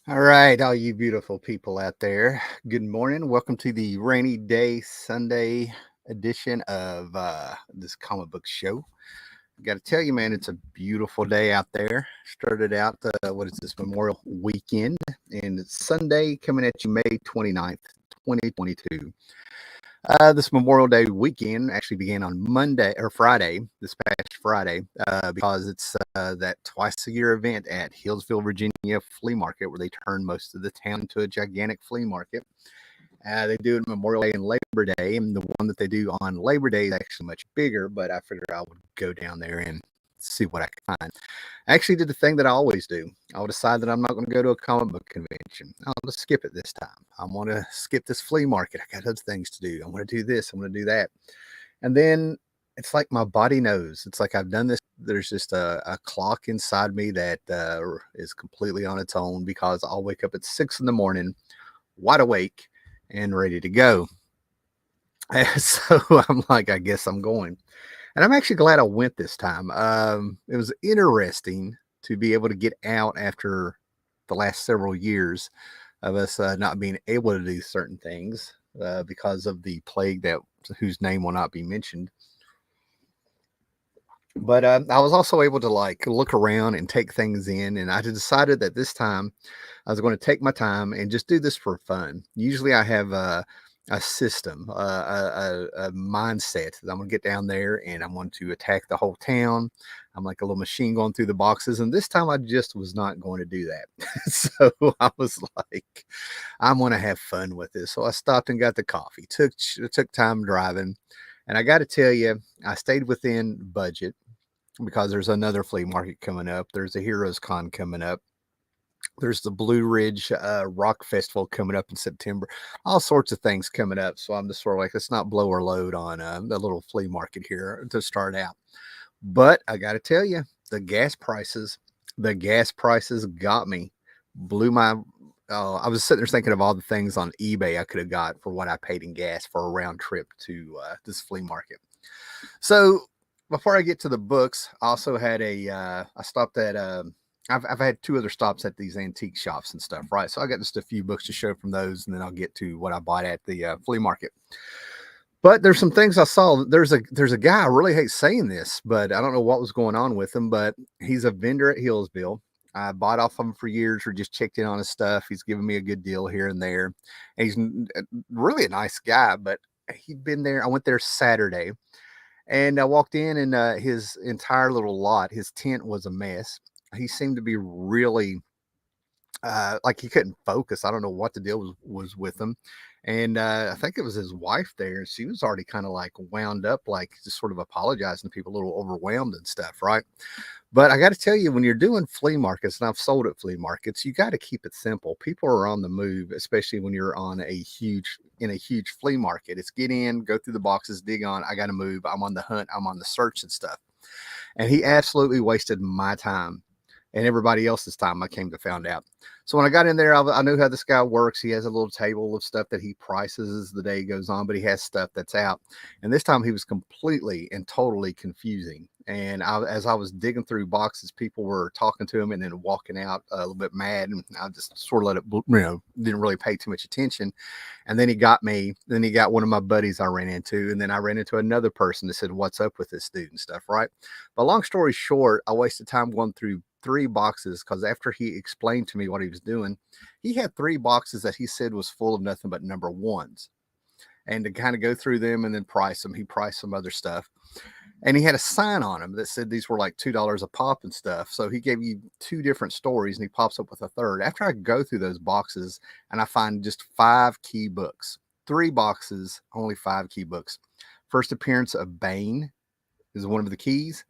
All right, all you beautiful people out there. Good morning. Welcome to the rainy day Sunday edition of this comic book show. Got to tell you, man, it's a beautiful day out there. Started out, what is this, Memorial Weekend, and it's Sunday coming at you May 29th, 2022. This Memorial Day weekend actually began on Monday or Friday, this past Friday, because it's that twice a year event at Hillsville, Virginia Flea Market, where they turn most of the town into a gigantic flea market. They do it Memorial Day and Labor Day, and the one that they do on Labor Day is actually much bigger, but I figured I would go down there and see what I could find. I actually did the thing that I always do. I'll decide that I'm not going to go to a comic book convention. I'll just skip it this time. I want to skip this flea market. I got other things to do. I want to do this. I want to do that. And then it's like my body knows. It's like I've done this. There's just a clock inside me that is completely on its own because I'll wake up at 6 in the morning, wide awake and ready to go. So I'm like, I guess I'm going. And I'm actually glad I went this time. It was interesting to be able to get out after the last several years of us not being able to do certain things because of the plague that whose name will not be mentioned. But I was also able to like look around and take things in, and I decided that this time I was going to take my time and just do this for fun. Usually, I have a system, a mindset that I'm going to get down there and I'm going to attack the whole town. I'm like a little machine going through the boxes, and this time I just was not going to do that. So I was like, I'm going to have fun with this. So I stopped and got the coffee. Took time driving, and I got to tell you, I stayed within budget because there's another flea market coming up. There's a Heroes Con coming up. There's the Blue Ridge Rock Festival coming up in September. All sorts of things coming up. So I'm just sort of like, let's not blow our load on the little flea market here to start out. But I got to tell you, the gas prices got me, blew my. I was sitting there thinking of all the things on eBay I could have got for what I paid in gas for a round trip to this flea market. So before I get to the books, I also had I stopped at, I've had two other stops at these antique shops and stuff, right? So I got just a few books to show from those, and then I'll get to what I bought at the flea market. But there's some things I saw. There's a guy. I really hate saying this, but I don't know what was going on with him. But he's a vendor at Hillsville. I bought off of him for years, or just checked in on his stuff. He's giving me a good deal here and there. And he's really a nice guy. But he'd been there. I went there Saturday, and I walked in, and his entire little lot, his tent was a mess. He seemed to be really like he couldn't focus. I don't know what the deal was with him. And I think it was his wife there, and she was already kind of like wound up, like just sort of apologizing to people, a little overwhelmed and stuff, right? But I got to tell you, when you're doing flea markets, and I've sold at flea markets, you got to keep it simple. People are on the move, especially when you're on a huge flea market. It's get in, go through the boxes, dig on. I got to move. I'm on the hunt. I'm on the search and stuff. And he absolutely wasted my time and everybody else's time. I came to find out. So when I got in there, I knew how this guy works. He has a little table of stuff that he prices as the day goes on, but he has stuff that's out. And this time he was completely and totally confusing. And as I was digging through boxes, people were talking to him and then walking out a little bit mad. And I just sort of let it, didn't really pay too much attention. And then he got me. Then he got one of my buddies I ran into. And then I ran into another person that said, "What's up with this dude?" and stuff, right? But long story short, I wasted time going through three boxes because after he explained to me what he was doing, he had three boxes that he said was full of nothing but number ones. And to kind of go through them and then price them, he priced some other stuff. And he had a sign on them that said these were like $2 a pop and stuff. So he gave you two different stories and he pops up with a third. After I go through those boxes and I find just five key books, three boxes, only five key books. First appearance of Bane is one of the keys.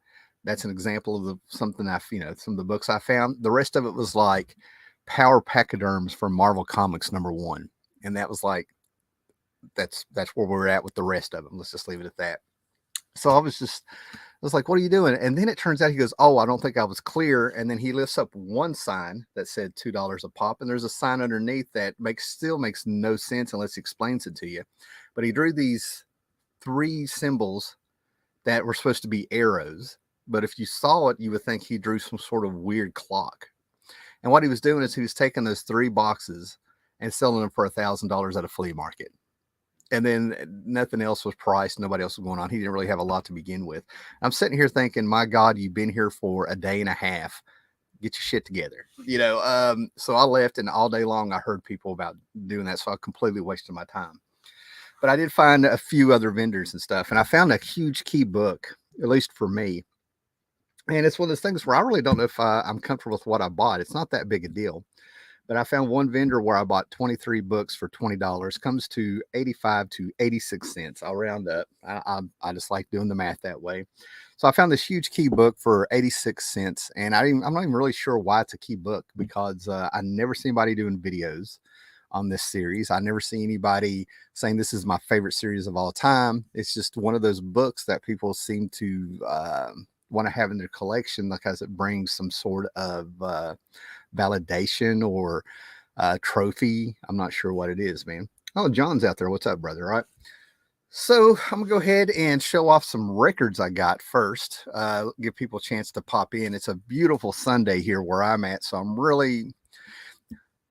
That's an example of something some of the books I found. The rest of it was like Power Pachyderms from Marvel Comics #1, and that was like that's where we're at with the rest of them. Let's just leave it at that. So I was like, "What are you doing?" And then it turns out he goes, "Oh, I don't think I was clear." And then he lifts up one sign that said $2 a pop, and there's a sign underneath that still makes no sense unless he explains it to you. But he drew these three symbols that were supposed to be arrows. But if you saw it, you would think he drew some sort of weird clock. And what he was doing is he was taking those 3 boxes and selling them for $1,000 at a flea market. And then nothing else was priced. Nobody else was going on. He didn't really have a lot to begin with. I'm sitting here thinking, my God, you've been here for a day and a half. Get your shit together. So I left, and all day long I heard people about doing that. So I completely wasted my time. But I did find a few other vendors and stuff. And I found a huge key book, at least for me. And it's one of those things where I really don't know if I'm comfortable with what I bought. It's not that big a deal. But I found one vendor where I bought 23 books for $20. Comes to 85 to 86 cents. I'll round up. I just like doing the math that way. So I found this huge key book for 86 cents. And I'm not even really sure why it's a key book, because I never see anybody doing videos on this series. I never see anybody saying this is my favorite series of all time. It's just one of those books that people seem to want to have in their collection because it brings some sort of validation or trophy. I'm not sure what it is, man. Oh, John's out there. What's up, brother? All right. So I'm gonna go ahead and show off some records I got first. Give people a chance to pop in. It's a beautiful Sunday here where I'm at, so I'm really,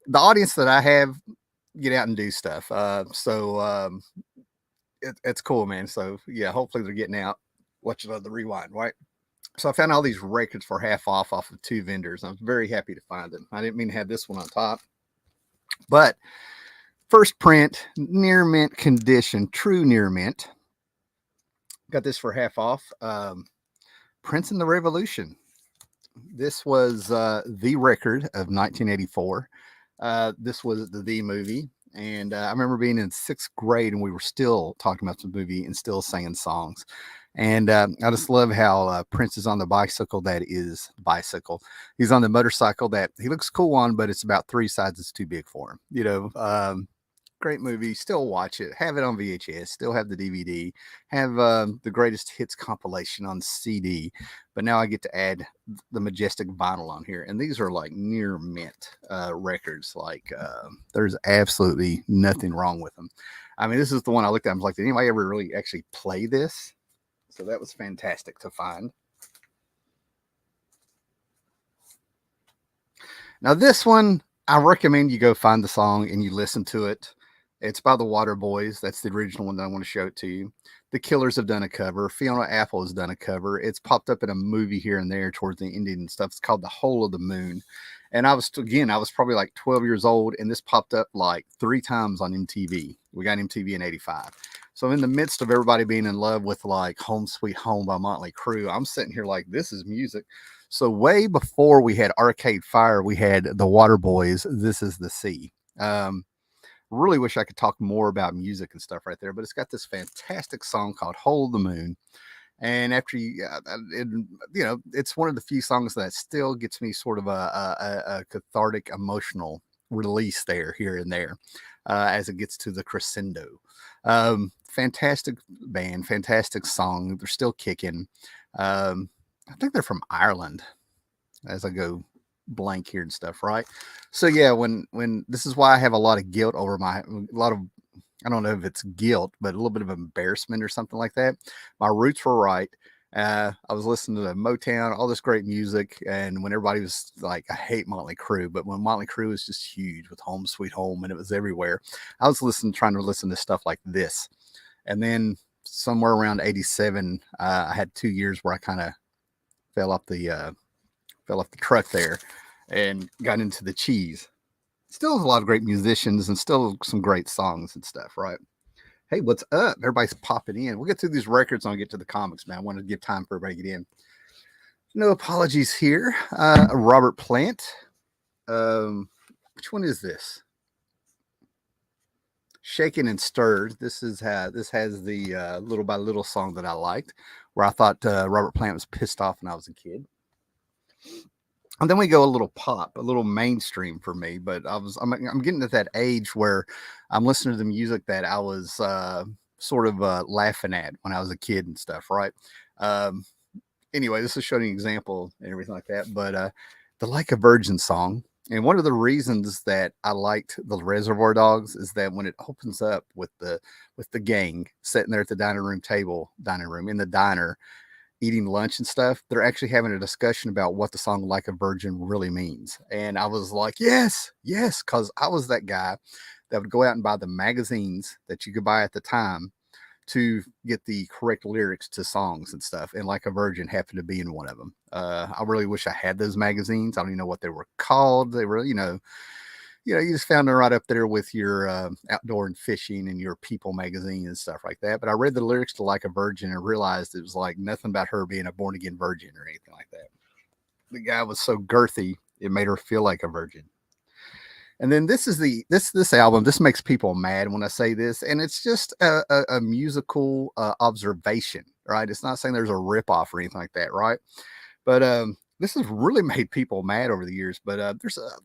the audience that I have, get out and do stuff. It's cool, man. So yeah, hopefully they're getting out. Watching the rewind, right? So I found all these records for half off of 2 vendors. I was very happy to find them. I didn't mean to have this one on top, but first print, near mint condition, true near mint. Got this for half off. Prince and the Revolution. This was the record of 1984. This was the movie. And I remember being in 6th grade and we were still talking about the movie and still singing songs. And I just love how Prince is on the bicycle that is bicycle. He's on the motorcycle that he looks cool on, but it's about 3 sizes too big for him. Great movie. Still watch it. Have it on VHS. Still have the DVD. Have the greatest hits compilation on CD. But now I get to add the majestic vinyl on here. And these are like near mint records. Like there's absolutely nothing wrong with them. I mean, this is the one I looked at. I was like, did anybody ever really actually play this? So that was fantastic to find. Now this one, I recommend you go find the song and you listen to it. It's by the Water Boys. That's the original one that I want to show it to you. The Killers have done a cover. Fiona Apple has done a cover. It's popped up in a movie here and there towards the ending and stuff. It's called The Hole of the Moon. And I was probably like 12 years old, and this popped up like 3 times on MTV. We got MTV in 85. So in the midst of everybody being in love with like Home Sweet Home by Motley Crue, I'm sitting here like, this is music. So way before we had Arcade Fire, we had the Water Boys, This Is the Sea. Really wish I could talk more about music and stuff right there, but it's got this fantastic song called Hole of the Moon. And after it's one of the few songs that still gets me sort of a cathartic, emotional release there, here and there, as it gets to the crescendo. Fantastic band, fantastic song. They're still kicking. I think they're from Ireland, as I go blank here and stuff, right? So yeah, when this is why I have a lot of guilt over I don't know if it's guilt, but a little bit of embarrassment or something like that. My roots were right. I was listening to Motown, all this great music, and when everybody was like, I hate Motley Crue, but when Motley Crue was just huge with Home Sweet Home and it was everywhere, I was trying to listen to stuff like this. And then somewhere around 87, I had 2 years where I kind of fell off the truck there and got into the cheese. Still a lot of great musicians and still some great songs and stuff, right? Hey, what's up? Everybody's popping in. We'll get through these records and I'll get to the comics, man. I want to give time for everybody to get in. No apologies here. Robert Plant. Which one is this? Shaken and Stirred. This has the Little by Little song that I liked, where I thought Robert Plant was pissed off when I was a kid. And then we go a little pop, a little mainstream for me. But I'm getting to that age where I'm listening to the music that I was sort of laughing at when I was a kid and stuff, right? Anyway, this is showing an example and everything like that. But the Like a Virgin song. And one of the reasons that I liked the Reservoir Dogs is that when it opens up with the gang sitting there at the dining room in the diner, eating lunch and stuff, they're actually having a discussion about what the song "Like a Virgin" really means. And I was like, yes, yes, because I was that guy that would go out and buy the magazines that you could buy at the time to get the correct lyrics to songs and stuff. And "Like a Virgin" happened to be in one of them. I really wish I had those magazines. I don't even know what they were called. They were, you just found them right up there with your outdoor and fishing and your People magazine and stuff like that. But I read the lyrics to "Like a Virgin" and realized it was like nothing about her being a born again virgin or anything like that. The guy was so girthy, it made her feel like a virgin. And then this is this album. This makes people mad when I say this, and it's just a musical observation, right? It's not saying there's a rip off or anything like that, right? But this has really made people mad over the years. But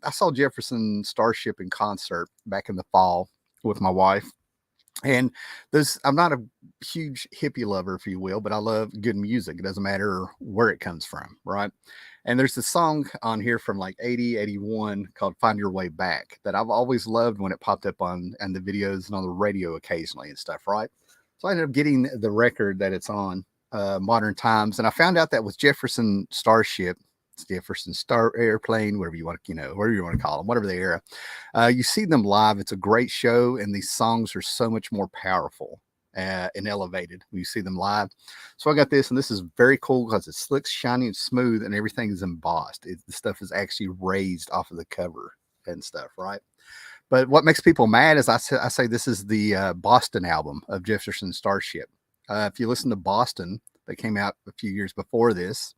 I saw Jefferson Starship in concert back in the fall with my wife, and I'm not a huge hippie lover, if you will, but I love good music. It doesn't matter where it comes from, right? And there's a song on here from like 80, 81 called "Find Your Way Back" that I've always loved when it popped up on the videos and on the radio occasionally and stuff, right? So I ended up getting the record that it's on, Modern Times, and I found out that with Jefferson Starship, Jefferson Star Airplane, whatever you want, whatever you want to call them, whatever the era. You see them live. It's a great show, and these songs are so much more powerful and elevated when you see them live. So I got this, and this is very cool because it slicks, shiny, and smooth, and everything is embossed. The stuff is actually raised off of the cover and stuff, right? But what makes people mad is I say this is the Boston album of Jefferson Starship. If you listen to Boston, that came out a few years before this,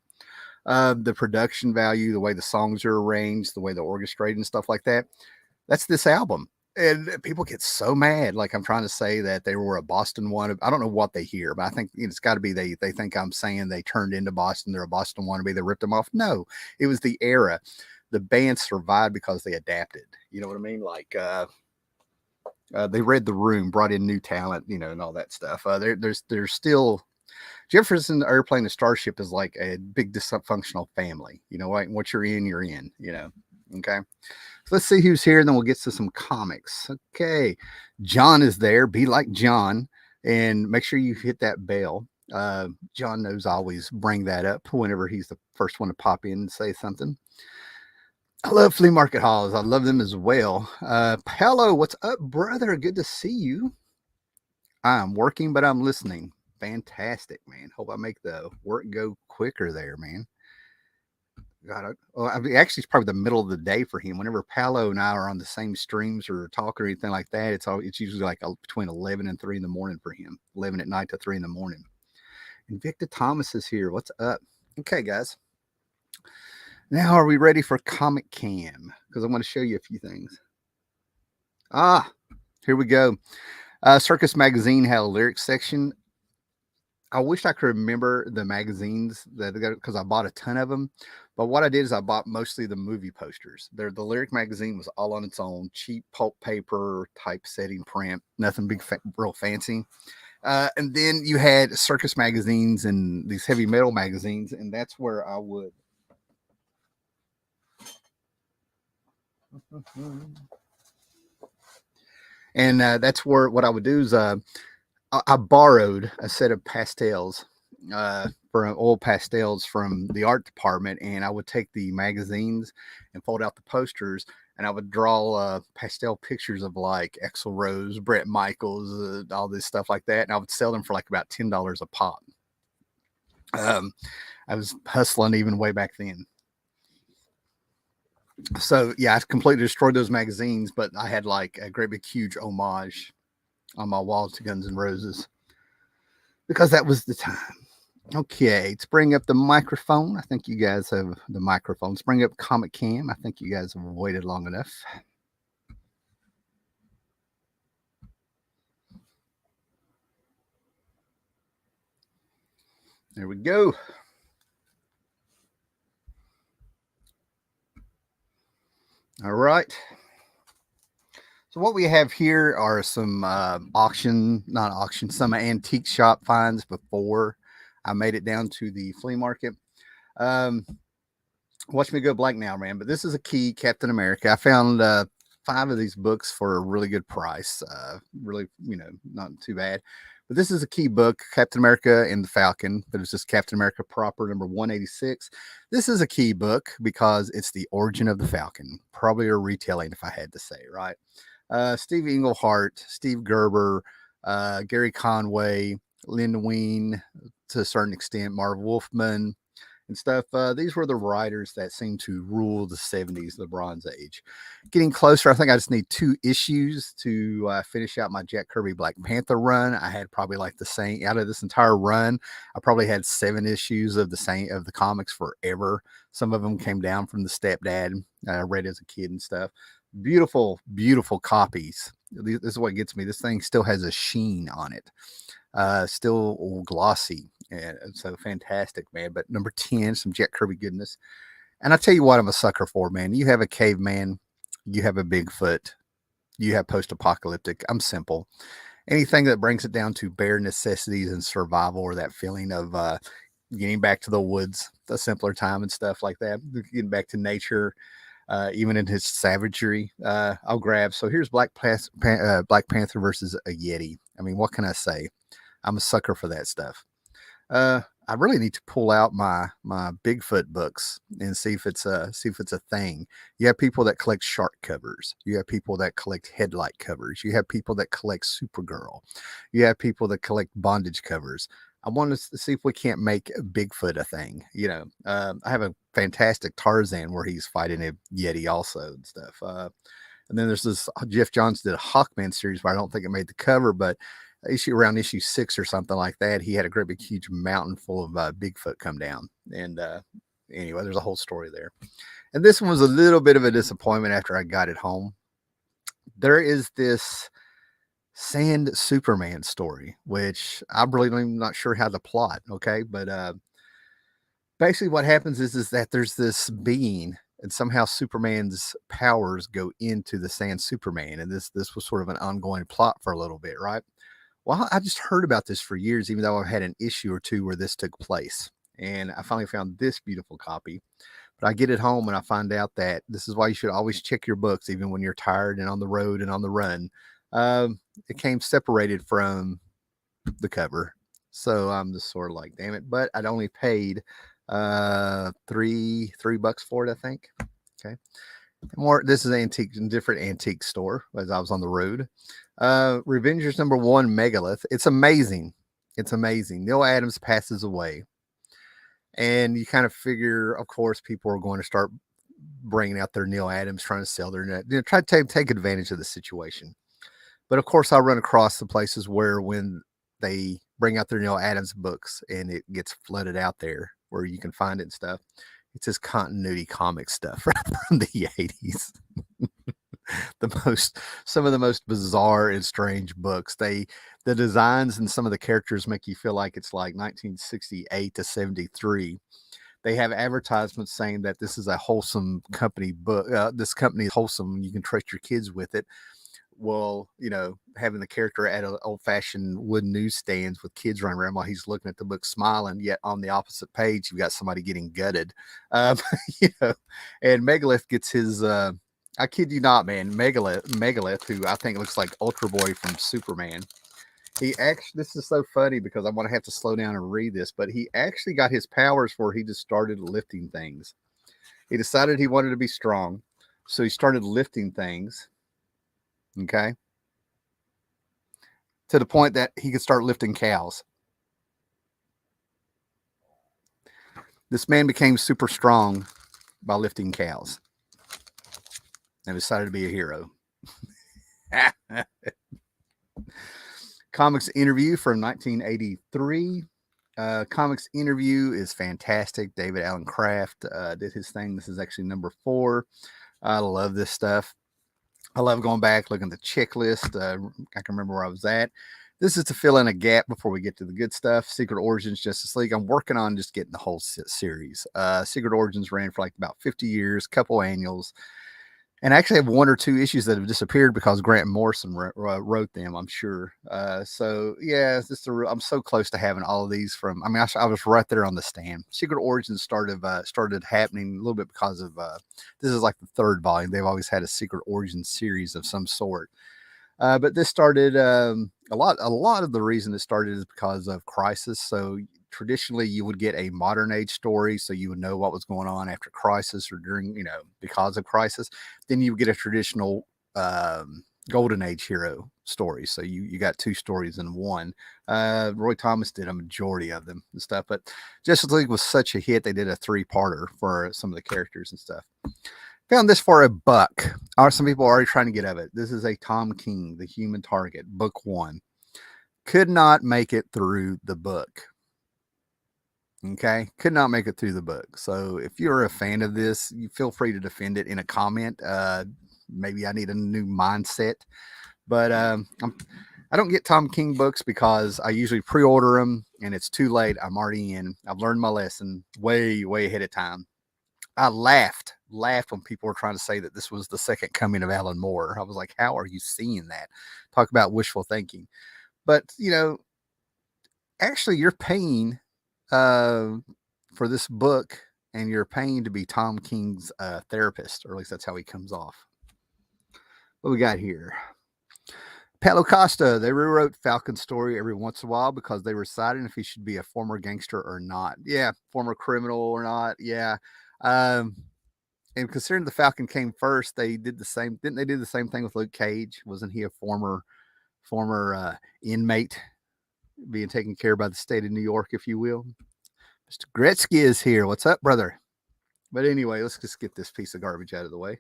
the production value, the way the songs are arranged, the way they're orchestrated and stuff like that, that's this album. And people get so mad. Like I'm trying to say that they were a Boston wannabe. I don't know what they hear, but I think it's got to be they think I'm saying they turned into Boston. They're a Boston wannabe. They ripped them off. No, it was the era. The band survived because they adapted. You know what I mean? Like they read the room, brought in new talent, and all that stuff. There's still Jefferson Airplane and Starship is like a big dysfunctional family. Like what you're in, you're in. Okay. So let's see who's here, and then we'll get to some comics. Okay, John is there. Be like John, and make sure you hit that bell. John knows I always bring that up whenever he's the first one to pop in and say something. I love flea market hauls. I love them as well. Hello, what's up, brother? Good to see you. I'm working, but I'm listening. Fantastic, man. Hope I make the work go quicker there, man. God, actually, it's probably the middle of the day for him. Whenever Paolo and I are on the same streams or talk or anything like that, it's usually like between 11 and 3 in the morning for him. 11 at night to 3 in the morning. And Victor Thomas is here. What's up? Okay, guys. Now, are we ready for Comic Cam? Because I want to show you a few things. Here we go. Circus Magazine had a lyrics section. I wish I could remember the magazines because I bought a ton of them. But what I did is I bought mostly the movie posters. The lyric magazine was all on its own, cheap pulp paper, typesetting print, nothing big, real fancy. And then you had circus magazines and these heavy metal magazines, and that's where I would. And that's where what I would do is I borrowed a set of pastels for oil pastels from the art department, and I would take the magazines and fold out the posters, and I would draw pastel pictures of like Axl Rose, Bret Michaels, all this stuff like that, and I would sell them for like about $10 a pop. I was hustling even way back then. So yeah, I completely destroyed those magazines, but I had like a great big huge homage on my wall to Guns N' Roses because that was the time. Okay, let's bring up the microphone. I think you guys have the microphone. Let's bring up Comic Cam. I think you guys have waited long enough. There we go. All right. So what we have here are some some antique shop finds before I made it down to the flea market. Watch me go blank now, man. But this is a key, Captain America. I found 5 of these books for a really good price. Really, not too bad. But this is a key book, Captain America and the Falcon, but it's just Captain America proper, number 186. This is a key book because it's the origin of the Falcon, probably a retelling, if I had to say, right? Steve Englehart, Steve Gerber, Gary Conway, Lynn Wein, to a certain extent, Marv Wolfman, and stuff. These were the writers that seemed to rule the 70s, the Bronze Age. Getting closer, I think I just need 2 issues to finish out my Jack Kirby Black Panther run. I had probably like the same out of this entire run. I probably had 7 issues of the same of the comics forever. Some of them came down from the stepdad. I read as a kid and stuff. Beautiful, beautiful copies. This is what gets me. This thing still has a sheen on it. Still glossy. And so fantastic, man. But number 10, some Jack Kirby goodness. And I tell you what, I'm a sucker for, man. You have a caveman, you have a Bigfoot, you have post-apocalyptic. I'm simple. Anything that brings it down to bare necessities and survival, or that feeling of getting back to the woods, a simpler time and stuff like that, getting back to nature, even in his savagery, I'll grab. So here's Black Panther versus a Yeti. I mean, what can I say? I'm a sucker for that stuff. I really need to pull out my Bigfoot books and see if it's a thing. You have people that collect shark covers. You have people that collect headlight covers. You have people that collect Supergirl. You have people that collect bondage covers. I want to see if we can't make Bigfoot a thing. I have a fantastic Tarzan where he's fighting a Yeti also and stuff. And then there's this Jeff Johns did a Hawkman series where I don't think it made the cover, but around issue 6 or something like that, he had a great big huge mountain full of Bigfoot come down. And anyway, there's a whole story there. And this one was a little bit of a disappointment after I got it home. There is this Sand Superman story, which I really not sure how to plot. Okay. But basically what happens is that there's this being, and somehow Superman's powers go into the Sand Superman. And this was sort of an ongoing plot for a little bit, right? Well, I just heard about this for years, even though I've had an issue or 2 where this took place. And I finally found this beautiful copy. But I get it home and I find out that this is why you should always check your books, even when you're tired and on the road and on the run. It came separated from the cover. So I'm just sort of like, damn it. But I'd only paid $3 for it, I think. Okay. This is different antique store as I was on the road. Revengers number 1, Megalith. It's amazing. It's amazing. Neil Adams passes away. And you kind of figure, of course, people are going to start bringing out their Neil Adams, trying to sell their, try to take advantage of the situation. But of course, I run across the places where when they bring out their Neil Adams books and it gets flooded out there where you can find it and stuff, it's his continuity comic stuff from the 80s. Some of the most bizarre and strange books. The designs and some of the characters make you feel like it's like 1968 to 73. They have advertisements saying that this is a wholesome company book. This company is wholesome. You can trust your kids with it. Well, having the character at an old-fashioned wooden newsstands with kids running around while he's looking at the book smiling, yet on the opposite page you've got somebody getting gutted. And Megalith gets his I kid you not, man, Megalith, who I think looks like Ultra Boy from Superman. This is so funny because I'm going to have to slow down and read this, but he actually got his powers where he just started lifting things. He decided he wanted to be strong, so he started lifting things. Okay. To the point that he could start lifting cows. This man became super strong by lifting cows and decided to be a hero. Comics Interview from 1983. Comics Interview is fantastic. David Allen Kraft did his thing. This is actually number 4. I love this stuff. I love going back, looking at the checklist. I can remember where I was at. This is to fill in a gap before we get to the good stuff. Secret Origins, Justice League. I'm working on just getting the whole series. Secret Origins ran for like about 50 years, couple annuals. And I actually have 1 or 2 issues that have disappeared because Grant Morrison wrote them, I'm sure. So, yeah, I'm so close to having all of these from, I was right there on the stand. Secret Origins started happening a little bit because of, this is like the 3rd volume. They've always had a Secret Origins series of some sort. But this started a lot of the reason it started is because of Crisis. So traditionally you would get a modern age story, so you would know what was going on after Crisis or during, because of Crisis. Then you would get a traditional golden age hero story. So you got two stories in one. Roy Thomas did a majority of them and stuff, but Justice League was such a hit they did a three-parter for some of the characters and stuff. Found this for a buck. Some people are already trying to get of it. This is a Tom King, The Human Target, book one. Could not make it through the book. Okay, could not make it through the book. So if you're a fan of this, you feel free to defend it in a comment. Maybe I need a new mindset, but I don't get Tom King books because I usually pre-order them and it's too late. I'm already in. I've learned my lesson way ahead of time. I laughed when people were trying to say that this was the second coming of Alan Moore. I was like, how are you seeing that? Talk about wishful thinking. But actually, you're paying for this book, and you're paying to be Tom King's therapist, or at least that's how he comes off. What we got here? Paulo Costa, they rewrote Falcon's story every once in a while because they were deciding if he should be a former gangster or not. Yeah, former criminal or not. Yeah. And considering the Falcon came first, they did the same. Didn't they do the same thing with Luke Cage? Wasn't he a former inmate being taken care of by the state of New York, if you will? Mr. Gretzky is here. What's up, brother? But anyway, let's just get this piece of garbage out of the way.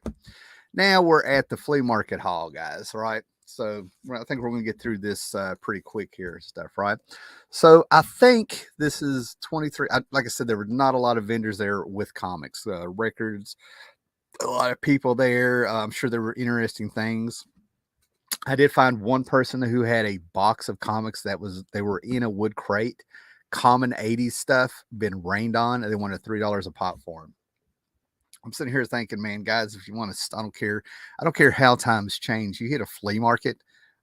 Now we're at the flea market hall, guys, right? So I think we're going to get through this pretty quick here and stuff, right? So I think this is 23. Like I said, there were not a lot of vendors there with comics, records, a lot of people there. I'm sure there were interesting things. I did find one person who had a box of comics they were in a wood crate, common 80s stuff, been rained on, and they wanted $3 a pop for them. I'm sitting here thinking, man, guys, if you want to, I don't care how times change. You hit a flea market,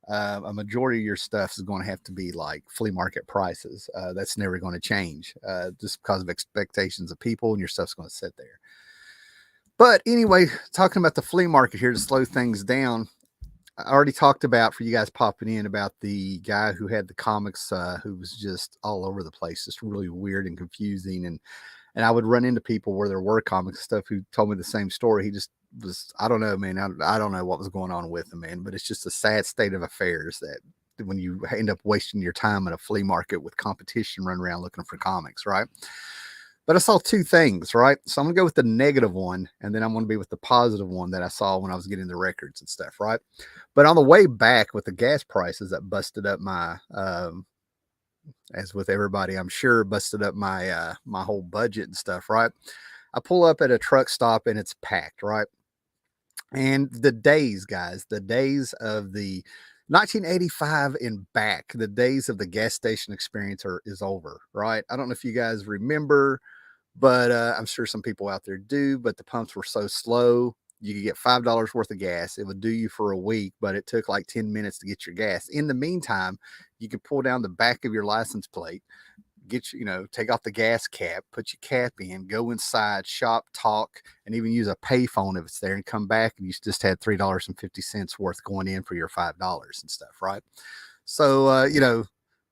a majority of your stuff is going to have to be like flea market prices. That's never going to change just because of expectations of people, and your stuff's going to sit there. But anyway, talking about the flea market here to slow things down, I already talked about, for you guys popping in, about the guy who had the comics who was just all over the place, just really weird and confusing. And I would run into people where there were comics stuff who told me the same story. He just was, I don't know, man. I don't know what was going on with him, man, but it's just a sad state of affairs that when you end up wasting your time at a flea market with competition running around looking for comics, right? But I saw two things, right? So I'm gonna go with the negative one, and then I'm gonna be with the positive one that I saw when I was getting the records and stuff, right? But on the way back with the gas prices that busted up my, as with everybody, I'm sure busted up my my whole budget and stuff, right? I pull up at a truck stop and it's packed, right? And the days, guys, the days of the 1985 and back, the days of the gas station experience is over, right? I don't know if you guys remember, but I'm sure some people out there do. But the pumps were so slow. You could get $5 worth of gas. It would do you for a week, but it took like 10 minutes to get your gas. In the meantime, you could pull down the back of your license plate, take off the gas cap, put your cap in, go inside, shop, talk, and even use a payphone if it's there, and come back and you just had $3.50 worth going in for your $5 and stuff, right? So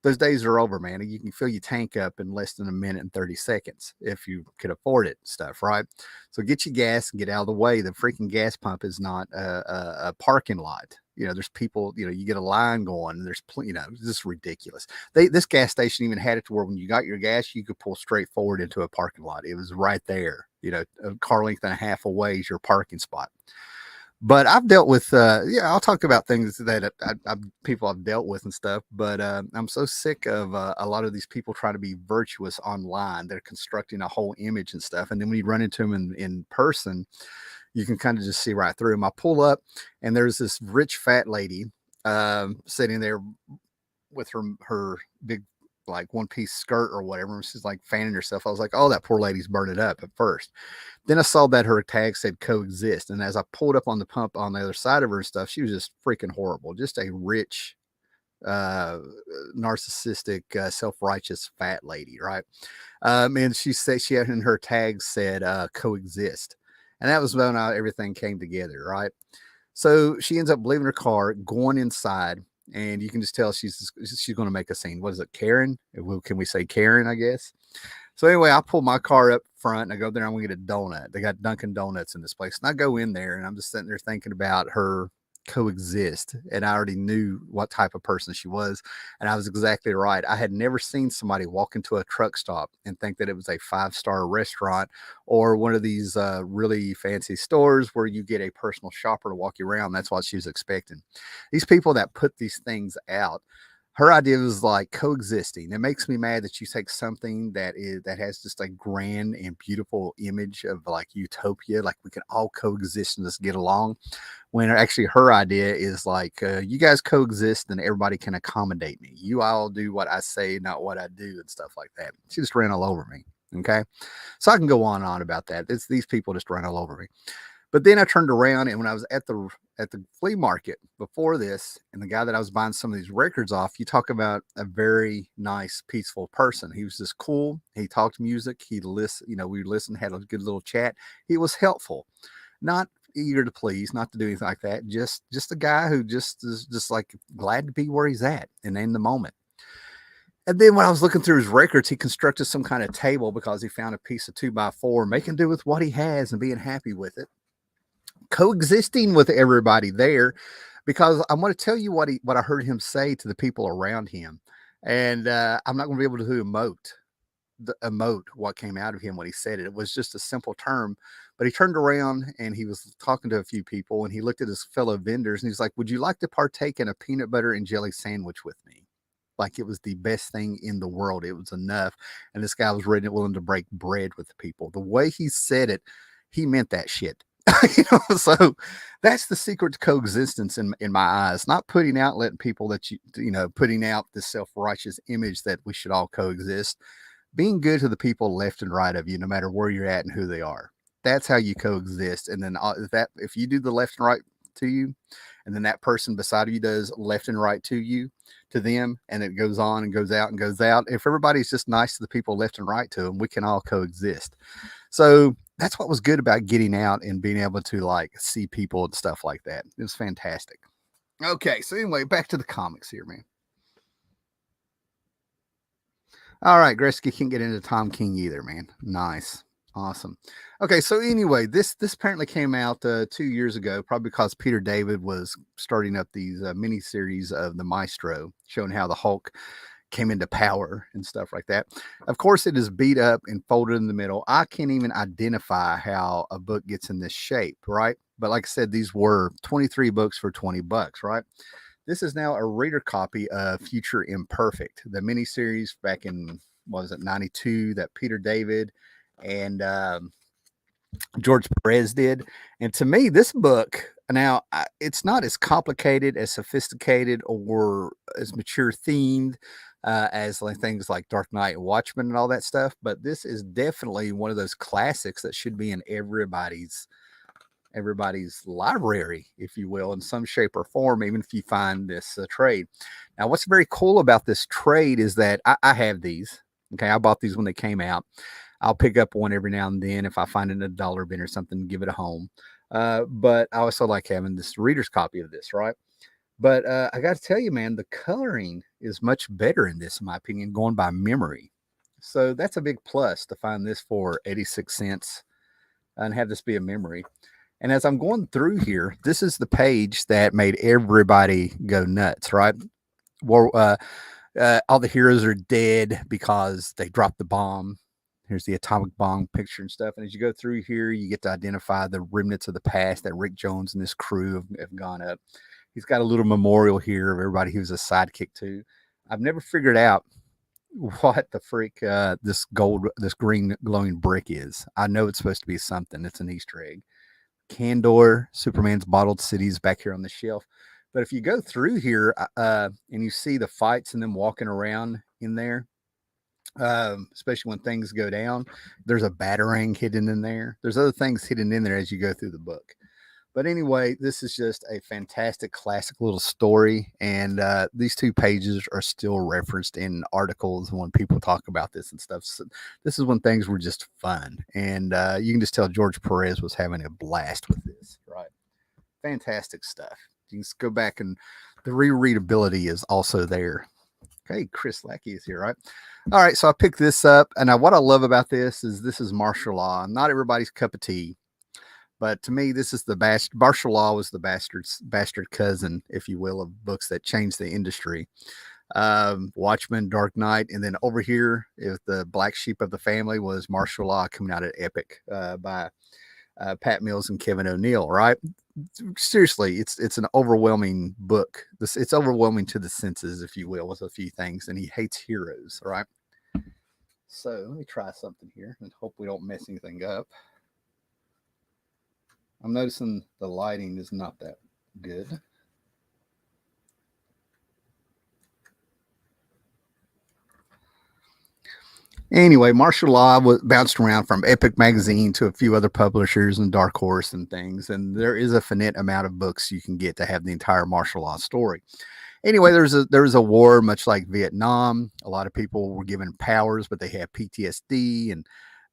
those days are over, man. You can fill your tank up in less than a minute and 30 seconds if you could afford it, stuff, right? So get your gas and get out of the way. The freaking gas pump is not a parking lot. There's people, you get a line going, and there's, this is ridiculous. This gas station even had it to where when you got your gas, you could pull straight forward into a parking lot. It was right there, a car length and a half away is your parking spot. But I've dealt with, I'll talk about things that people I've dealt with and stuff. But I'm so sick of a lot of these people trying to be virtuous online. They're constructing a whole image and stuff. And then when you run into them in person, you can kind of just see right through them. I pull up and there's this rich fat lady sitting there with her big, like, one piece skirt or whatever. And she's like fanning herself. I was like, oh, that poor lady's burning up at first. Then I saw that her tag said coexist. And as I pulled up on the pump on the other side of her and stuff, she was just freaking horrible. Just a rich, narcissistic, self-righteous fat lady, right? And she said she had in her tag said coexist. And that was when everything came together, right? So she ends up leaving her car, going inside, and you can just tell she's going to make a scene. What is it, Karen? Can we say Karen? I guess. So anyway, I pull my car up front and I go there. I'm gonna get a donut. They got Dunkin' Donuts in this place, and I go in there and I'm just sitting there thinking about her coexist, and I already knew what type of person she was, and I was exactly right. I had never seen somebody walk into a truck stop and think that it was a five-star restaurant or one of these really fancy stores where you get a personal shopper to walk you around. That's what she was expecting. These people that put these things out, her idea was like coexisting. It makes me mad that you take something that has just a grand and beautiful image of like utopia, like we can all coexist and just get along. When actually her idea is like, you guys coexist and everybody can accommodate me. You all do what I say, not what I do, and stuff like that. She just ran all over me. Okay, so I can go on and on about that. It's these people just run all over me. But then I turned around, and when I was at the flea market before this, and the guy that I was buying some of these records off, you talk about a very nice, peaceful person. He was just cool. He talked music. He listened, we listened, had a good little chat. He was helpful, not eager to please, not to do anything like that. Just a guy who just is just like glad to be where he's at and in the moment. And then when I was looking through his records, he constructed some kind of table because he found a piece of 2x4, making do with what he has and being happy with it, coexisting with everybody there. Because I'm going to tell you what I heard him say to the people around him, and I'm not going to be able to emote what came out of him when he said it. It was just a simple term, but he turned around and he was talking to a few people, and he looked at his fellow vendors and he's like, "Would you like to partake in a peanut butter and jelly sandwich with me?" Like it was the best thing in the world. It was enough. And this guy was ready and willing to break bread with the people. The way he said it, he meant that shit. So that's the secret to coexistence in my eyes. Not putting out, letting people that putting out this self-righteous image that we should all coexist. Being good to the people left and right of you, no matter where you're at and who they are. That's how you coexist. And then that if you do the left and right to you, and then that person beside you does left and right to you, to them, and it goes on and goes out and goes out. If everybody's just nice to the people left and right to them, we can all coexist. So that's what was good about getting out and being able to like see people and stuff like that. It was fantastic. Okay, so anyway, back to the comics here, man. All right, Gretzky can't get into Tom King either, man. Nice. Awesome. Okay, so anyway, this apparently came out 2 years ago, probably because Peter David was starting up these mini series of the Maestro, showing how the Hulk came into power and stuff like that. Of course, it is beat up and folded in the middle. I can't even identify how a book gets in this shape, right? But like I said, these were 23 books for $20, right? This is now a reader copy of Future Imperfect, the miniseries back in, what was it, 92 that Peter David and George Perez did. And to me, this book, now, it's not as complicated, as sophisticated, or as mature themed as like things like Dark Knight and Watchmen and all that stuff. But this is definitely one of those classics that should be in everybody's library, if you will, in some shape or form, even if you find this trade. Now, what's very cool about this trade is that I have these. Okay, I bought these when they came out. I'll pick up one every now and then if I find it in a dollar bin or something, give it a home. But I also like having this reader's copy of this, right? But I got to tell you, man, the coloring is much better in this, in my opinion, going by memory. So that's a big plus to find this for 86 cents and have this be a memory. And as I'm going through here, this is the page that made everybody go nuts, right? Well, all the heroes are dead because they dropped the bomb. Here's the atomic bomb picture and stuff. And as you go through here, you get to identify the remnants of the past that Rick Jones and this crew have gone up. He's got a little memorial here of everybody he was a sidekick to. I've never figured out what the freak this green glowing brick is. I know it's supposed to be something. It's an Easter egg. Candor, Superman's bottled cities back here on the shelf. But if you go through here and you see the fights and them walking around in there, especially when things go down, there's a batarang hidden in there. There's other things hidden in there as you go through the book. But anyway, this is just a fantastic classic little story. And these two pages are still referenced in articles when people talk about this and stuff. So this is when things were just fun. And you can just tell George Perez was having a blast with this, right? Fantastic stuff. You can just go back and the rereadability is also there. Okay, Chris Lackey is here, right? All right, so I picked this up, and what I love about this is martial law. Not everybody's cup of tea, but to me, this is the martial law was the bastard cousin, if you will, of books that changed the industry. Watchmen, Dark Knight, and then over here, if the black sheep of the family was martial law coming out of Epic by Pat Mills and Kevin O'Neill, right? Seriously, it's an overwhelming book. It's overwhelming to the senses, if you will, with a few things. And he hates heroes, right? So let me try something here and hope we don't mess anything up. I'm noticing the lighting is not that good. Anyway, martial law bounced around from Epic Magazine to a few other publishers and Dark Horse and things. And there is a finite amount of books you can get to have the entire martial law story. Anyway, there was a war, much like Vietnam. A lot of people were given powers, but they had PTSD and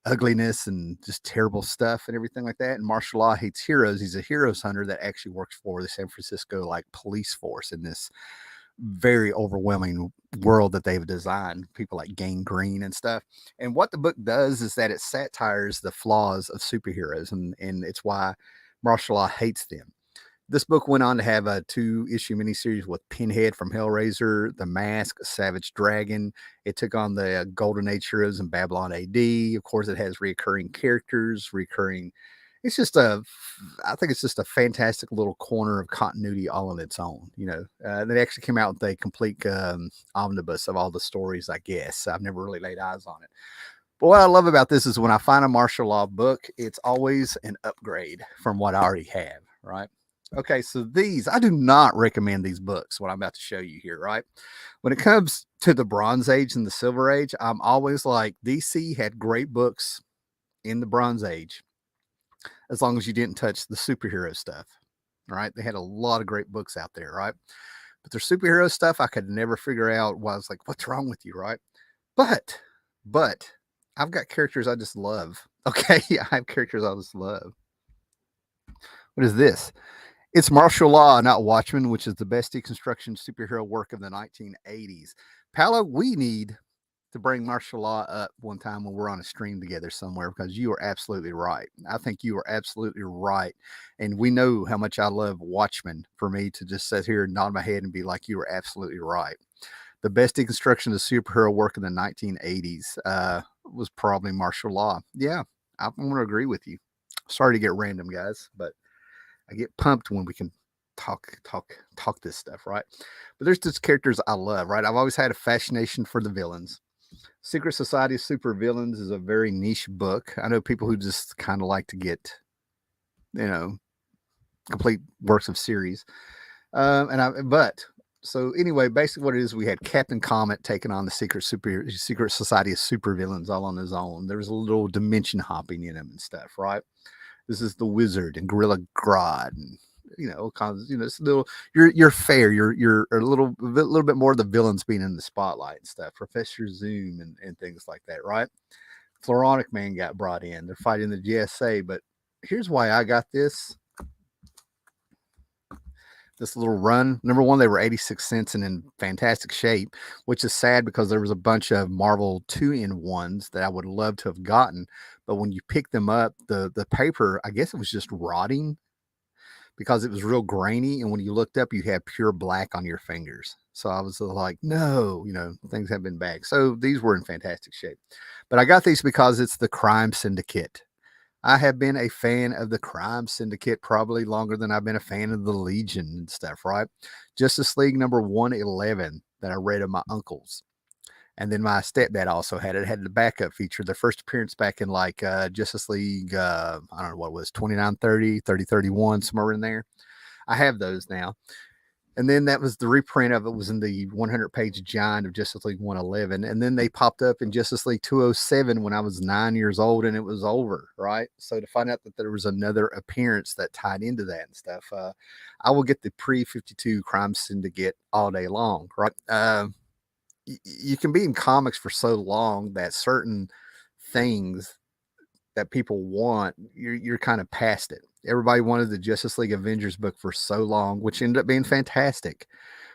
ugliness and just terrible stuff and everything like that. And martial law hates heroes. He's a heroes hunter that actually works for the San Francisco like police force in this very overwhelming world that they've designed, people like Gang Green and stuff. And what the book does is that it satires the flaws of superheroes, and it's why martial law hates them. This book went on to have a 2-issue miniseries with Pinhead from Hellraiser, The Mask, Savage Dragon. It took on the Golden Age heroes in Babylon AD. Of course, it has recurring characters, it's just I think it's just a fantastic little corner of continuity all on its own. They actually came out with a complete omnibus of all the stories, I guess. I've never really laid eyes on it. But what I love about this is when I find a martial law book, it's always an upgrade from what I already have, right? Okay, so I do not recommend these books, what I'm about to show you here, right? When it comes to the Bronze Age and the Silver Age, I'm always like, DC had great books in the Bronze Age, as long as you didn't touch the superhero stuff, right? They had a lot of great books out there, right? But their superhero stuff, I could never figure out. I was like, what's wrong with you, right? But I've got characters I just love. Okay, I have characters I just love. What is this? It's Martial Law, not Watchmen, which is the best deconstruction superhero work of the 1980s. Paolo, we need to bring martial law up one time when we're on a stream together somewhere, because you are absolutely right. I think you are absolutely right. And we know how much I love Watchmen for me to just sit here and nod my head and be like, you are absolutely right. The best deconstruction of superhero work in the 1980s was probably martial law. Yeah, I'm going to agree with you. Sorry to get random, guys, but I get pumped when we can talk this stuff, right? But there's just characters I love, right? I've always had a fascination for the villains. Secret Society of Super Villains is a very niche book. I know people who just kind of like to get, complete works of series. So anyway, basically what it is, we had Captain Comet taking on the Secret Society of Super Villains all on his own. There was a little dimension hopping in him and stuff, right? This is the Wizard and Gorilla Grodd and kinds of, it's a little, you're fair. You're a little bit more of the villains being in the spotlight and stuff. Professor Zoom and things like that, right? Floronic Man got brought in. They're fighting the GSA, but here's why I got this little run. Number one, they were 86 cents and in fantastic shape, which is sad because there was a bunch of Marvel 2-in-1s that I would love to have gotten. But when you pick them up, the paper, I guess it was just rotting because it was real grainy. And when you looked up, you had pure black on your fingers. So I was like, no, things have been bagged. So these were in fantastic shape. But I got these because it's the Crime Syndicate. I have been a fan of the Crime Syndicate probably longer than I've been a fan of the Legion and stuff, right? Justice League number 111 that I read of my uncles. And then my stepdad also had it. It had the backup feature, the first appearance back in like Justice League, I don't know what it was, 2930, 3031, somewhere in there. I have those now. And then that was the reprint of it, was in the 100-page giant of Justice League 111. And then they popped up in Justice League 207 when I was 9 years old, and it was over, right? So to find out that there was another appearance that tied into that and stuff, I will get the pre-52 Crime Syndicate all day long, right? You can be in comics for so long that certain things that people want, you're kind of past it. Everybody wanted the Justice League Avengers book for so long, which ended up being fantastic.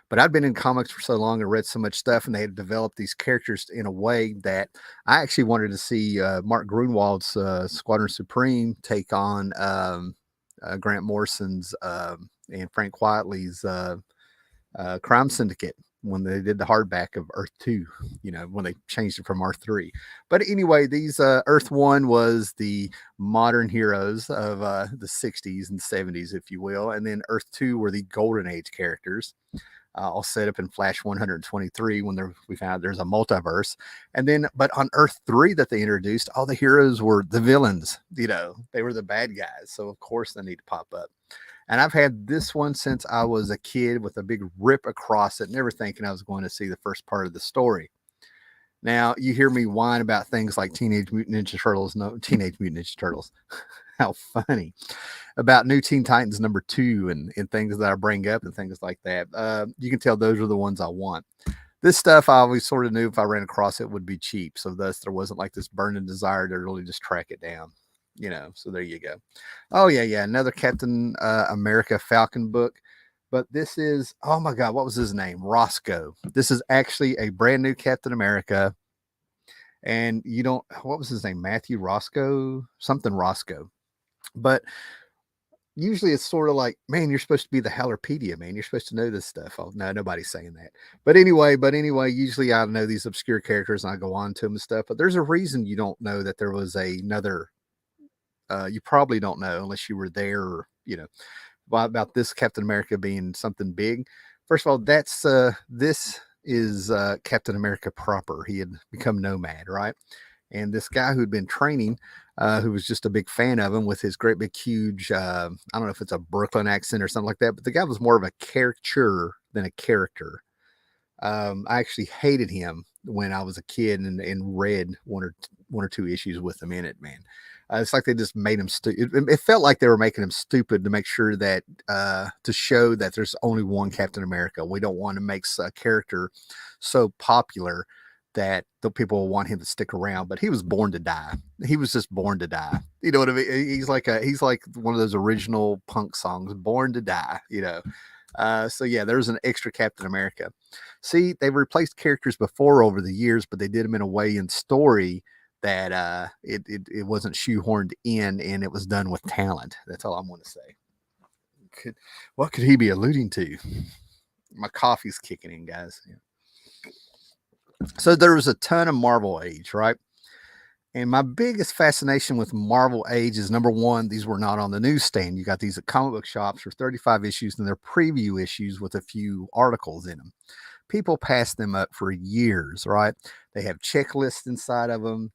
But I'd been in comics for so long and read so much stuff, and they had developed these characters in a way that I actually wanted to see Mark Grunwald's Squadron Supreme take on Grant Morrison's and Frank Quitely's Crime Syndicate when they did the hardback of Earth 2, when they changed it from Earth 3. But anyway, these Earth 1 was the modern heroes of the 60s and 70s, if you will. And then Earth 2 were the Golden Age characters. All set up in Flash 123 when we found out there's a multiverse. And then, but on Earth 3 that they introduced, all the heroes were the villains. They were the bad guys. So, of course, they need to pop up. And I've had this one since I was a kid with a big rip across it, never thinking I was going to see the first part of the story. Now, you hear me whine about things like Teenage Mutant Ninja Turtles. No, Teenage Mutant Ninja Turtles. How funny. About New Teen Titans #2 and things that I bring up and things like that. You can tell those are the ones I want. This stuff I always sort of knew if I ran across it would be cheap. So thus there wasn't like this burning desire to really just track it down. So there you go. Oh, yeah. Another Captain America Falcon book. But this is, oh my God, what was his name? Roscoe. This is actually a brand new Captain America. And what was his name? Matthew Roscoe? Something Roscoe. But usually it's sort of like, man, you're supposed to be the Hallerpedia, man. You're supposed to know this stuff. Oh, no, nobody's saying that. But anyway, usually I know these obscure characters and I go on to them and stuff. But there's a reason you don't know that there was another. You probably don't know unless you were there, or, about this Captain America being something big. First of all, this is Captain America proper. He had become Nomad, right? And this guy who'd been training, who was just a big fan of him with his great big huge, I don't know if it's a Brooklyn accent or something like that, but the guy was more of a caricature than a character. I actually hated him when I was a kid and read one or two issues with him in it, man. It's like they just made him stupid. It felt like they were making him stupid to make sure that to show that there's only one Captain America. We don't want to make a character so popular that the people will want him to stick around. But he was born to die. He was just born to die. You know what I mean? He's like one of those original punk songs, "Born to Die." So yeah, there's an extra Captain America. See, they've replaced characters before over the years, but they did them in a way in story that it wasn't shoehorned in, and it was done with talent. That's all I'm going to say. What could he be alluding to? My coffee's kicking in, guys. Yeah. So there was a ton of Marvel Age, right? And my biggest fascination with Marvel Age is, number one, these were not on the newsstand. You got these at comic book shops for 35 issues, and they're preview issues with a few articles in them. People pass them up for years, right? They have checklists inside of them.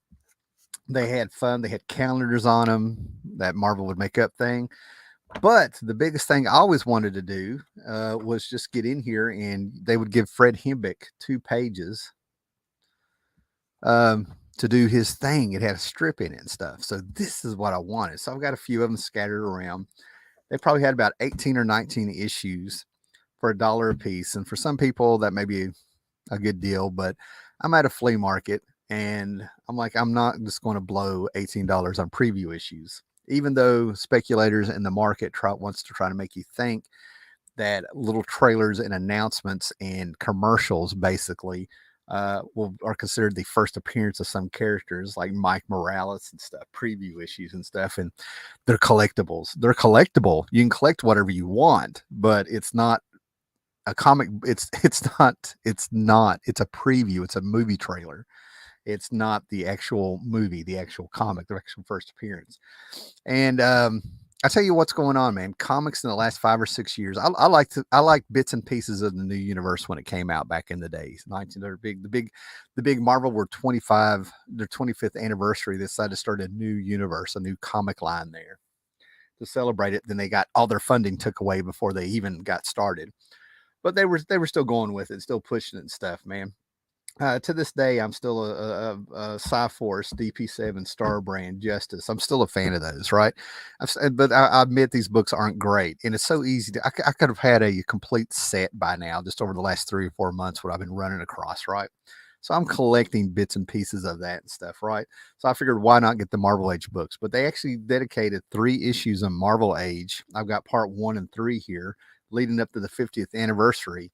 They had fun. They had calendars on them, that Marvel would make up thing. But the biggest thing I always wanted to do was just get in here, and they would give Fred Hembeck 2 pages to do his thing. It had a strip in it and stuff. So this is what I wanted. So I've got a few of them scattered around. They probably had about 18 or 19 issues for $1 a piece. And for some people, that may be a good deal, but I'm at a flea market. And I'm like, I'm not just going to blow $18 on preview issues, even though speculators in the market wants to try to make you think that little trailers and announcements and commercials basically are considered the first appearance of some characters like Mike Morales and stuff, preview issues and stuff. And they're collectibles. They're collectible. You can collect whatever you want, but it's not a comic. It's not, it's a preview. It's a movie trailer. It's not the actual movie, the actual comic, the actual first appearance. And I tell you what's going on, man. Comics in the last 5 or 6 years. I like bits and pieces of the new universe when it came out back in the days. The big Marvel were 25, their 25th anniversary. They decided to start a new universe, a new comic line there to celebrate it. Then they got all their funding took away before they even got started. But they were still going with it, still pushing it and stuff, man. To this day, I'm still a Cyforce DP7 Star Brand Justice. I'm still a fan of those, right? But I admit these books aren't great, and it's so easy to. I could have had a complete set by now, just over the last 3 or 4 months, what I've been running across, right? So I'm collecting bits and pieces of that and stuff, right? So I figured why not get the Marvel Age books? But they actually dedicated 3 issues on Marvel Age. I've got part 1 and 3 here, leading up to the 50th anniversary,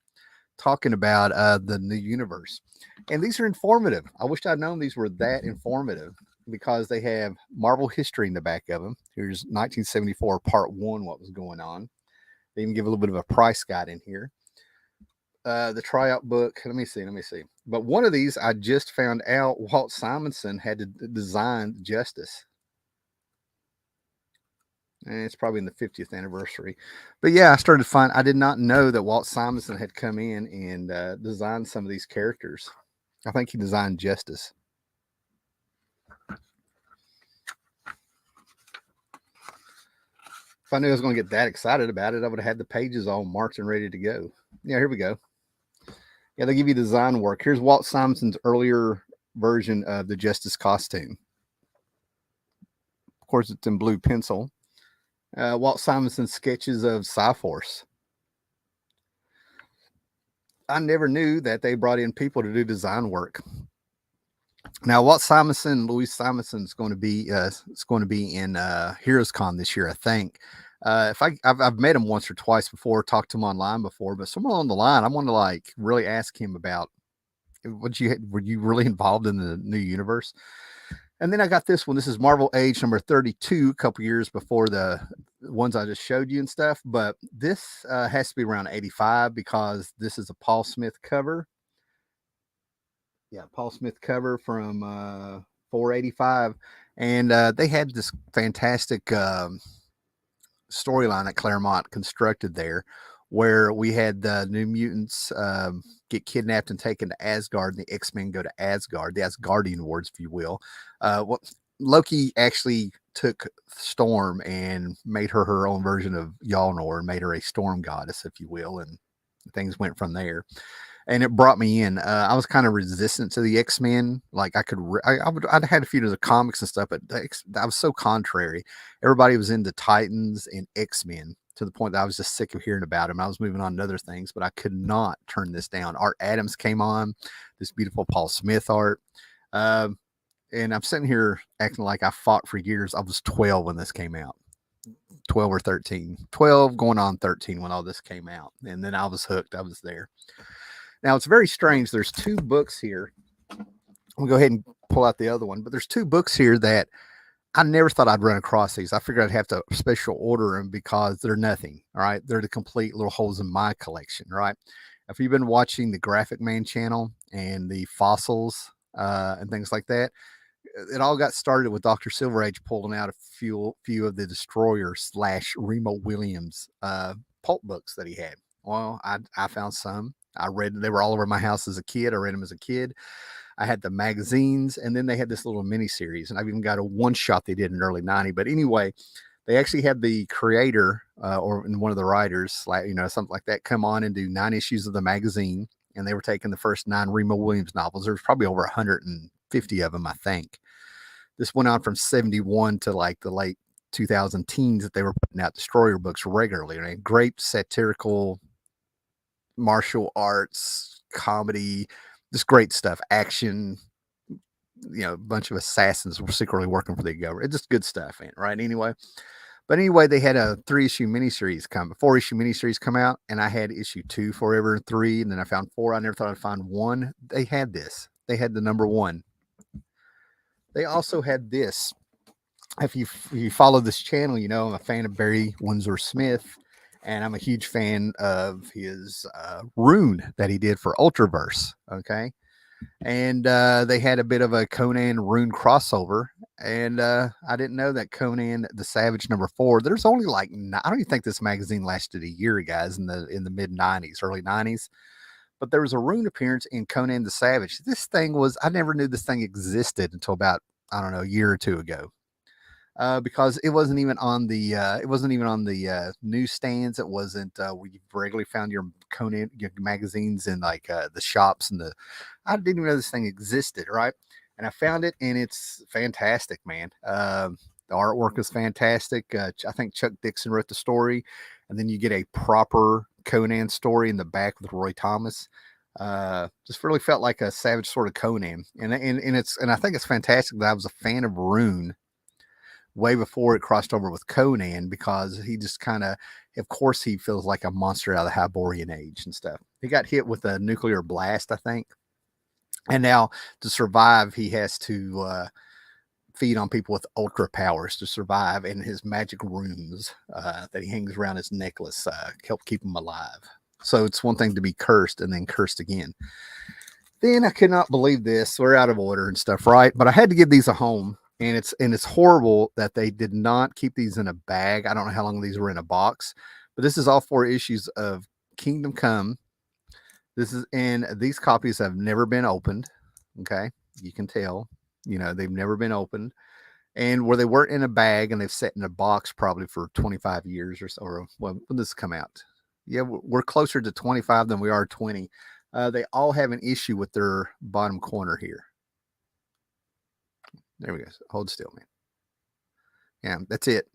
talking about the new universe. And these are informative. I wish I'd known these were that informative because they have Marvel history in the back of them. Here's 1974 part 1, what was going on. They even give a little bit of a price guide in here. The tryout book. Let me see. But one of these, I just found out Walt Simonson had to design Justice. And it's probably in the 50th anniversary. But yeah, I did not know that Walt Simonson had come in and designed some of these characters. I think he designed Justice. If I knew I was going to get that excited about it, I would have had the pages all marked and ready to go. Yeah, here we go. Yeah, they give you design work. Here's Walt Simonson's earlier version of the Justice costume. Of course, it's in blue pencil. Walt Simonson's sketches of Cyforce. I never knew that they brought in people to do design work. Now, Walt Simonson, Louis Simonson is going to be in Heroes Con this year, I think. If I've met him once or twice before, talked to him online before, but somewhere on the line, I want to like really ask him about were you really involved in the new universe? And then I got this one. This is Marvel Age number 32, a couple years before the ones I just showed you and stuff. But this has to be around 85 because this is a Paul Smith cover. Yeah, Paul Smith cover from 485. And they had this fantastic storyline that Claremont constructed there where we had the New Mutants get kidnapped and taken to Asgard, and the X-Men go to Asgard, the Asgardian wards, if you will. Loki actually took Storm and made her own version of Yalnor and made her a storm goddess, if you will, and things went from there. And it brought me in. I was kind of resistant to the X-Men. Like I'd had a few of the comics and stuff, but I was so contrary. Everybody was into Titans and X-Men to the point that I was just sick of hearing about them. I was moving on to other things, but I could not turn this down. Art Adams came on, this beautiful Paul Smith art. And I'm sitting here acting like I fought for years. I was 12 when this came out. 12 or 13. 12 going on 13 when all this came out. And then I was hooked. I was there. Now, it's very strange. There's 2 books here. We'll go ahead and pull out the other one. But there's 2 books here that I never thought I'd run across these. I figured I'd have to special order them because they're nothing. All right. They're the complete little holes in my collection. Right. If you've been watching the Graphic Man channel and the fossils and things like that, it all got started with Dr. Silverage pulling out a few of the Destroyer / Remo Williams pulp books that he had. Well, I found some. I read, they were all over my house as a kid. I read them as a kid. I had the magazines, and then they had this little mini series, and I've even got a one shot they did in the early 90s. But anyway, they actually had the creator or one of the writers, something like that, come on and do 9 issues of the magazine. And they were taking the first 9 Remo Williams novels. There's probably over 150 of them, I think. This went on from 71 to like the late 2000 teens that they were putting out Destroyer books regularly. And great satirical martial arts, comedy, just great stuff, action, a bunch of assassins were secretly working for the government. It's just good stuff, right? Anyway, they had a 4-issue miniseries come out, and I had issue 2, Forever 3, and then I found 4. I never thought I'd find 1. They had this. They had the number 1. They also had this. If you follow this channel, I'm a fan of Barry Windsor Smith, and I'm a huge fan of his rune that he did for Ultraverse. Okay. And they had a bit of a Conan rune crossover. And I didn't know that Conan the Savage number 4, there's only I don't even think this magazine lasted a year, guys, in the mid 90s, early 90s. But there was a rune appearance in Conan the Savage. I never knew this thing existed until about, I don't know, a year or 2 ago. Because it wasn't even on the newsstands. It wasn't where you regularly found your Conan magazines in the shops I didn't even know this thing existed, right? And I found it, and it's fantastic, man. The artwork is fantastic. I think Chuck Dixon wrote the story, and then you get a proper Conan story in the back with Roy Thomas. Just really felt like a savage sort of Conan, and I think it's fantastic that I was a fan of Rune way before it crossed over with Conan because he just kind of course, he feels like a monster out of the Hyborian age and stuff. He got hit with a nuclear blast, I think, and now to survive, he has to feed on people with ultra powers to survive, and his magic runes that he hangs around his necklace help keep him alive. So it's one thing to be cursed and then cursed again. Then I could not believe this. We're out of order and stuff, right? But I had to give these a home, and it's horrible that they did not keep these in a bag. I don't know how long these were in a box, but this is all 4 issues of Kingdom Come. This is and these copies have never been opened. Okay, you can tell. They've never been opened, and where they weren't in a bag and they've sat in a box probably for 25 years or so. Or when this come out? Yeah, we're closer to 25 than we are 20. They all have an issue with their bottom corner here. There we go. Hold still, man. Yeah, that's it.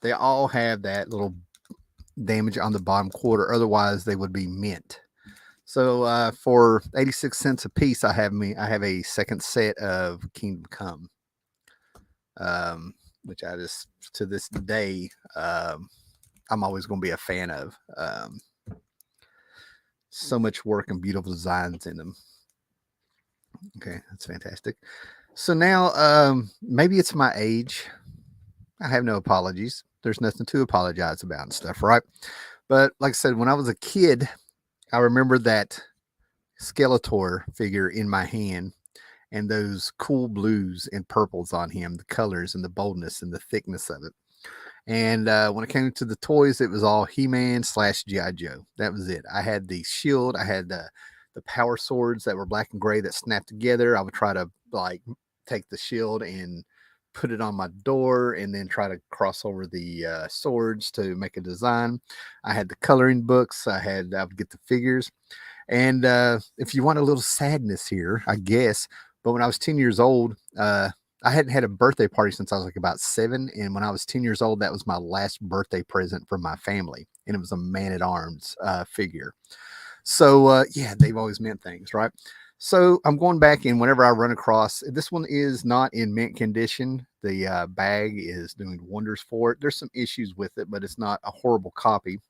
They all have that little damage on the bottom quarter. Otherwise, they would be mint. So for 86 cents a piece, I have a second set of Kingdom Come, which I just to this day I'm always going to be a fan of. So much work and beautiful designs in them. Okay, that's fantastic. So now maybe it's my age. I have no apologies. There's nothing to apologize about and stuff, right? But like I said, when I was a kid, I remember that Skeletor figure in my hand and those cool blues and purples on him, the colors and the boldness and the thickness of it. And when it came to the toys, it was all He-Man / G.I. Joe. That was it. I had the shield. I had the power swords that were black and gray that snapped together. I would try to like take the shield and put it on my door and then try to cross over the swords to make a design. I had the coloring books. I would get the figures. And if you want a little sadness here, I guess, but when I was 10 years old, I hadn't had a birthday party since I was like about 7. And when I was 10 years old, that was my last birthday present from my family. And it was a Man at Arms figure. So, yeah, they've always meant things, right? So I'm going back and whenever I run across, this one is not in mint condition. The bag is doing wonders for it. There's some issues with it, but it's not a horrible copy.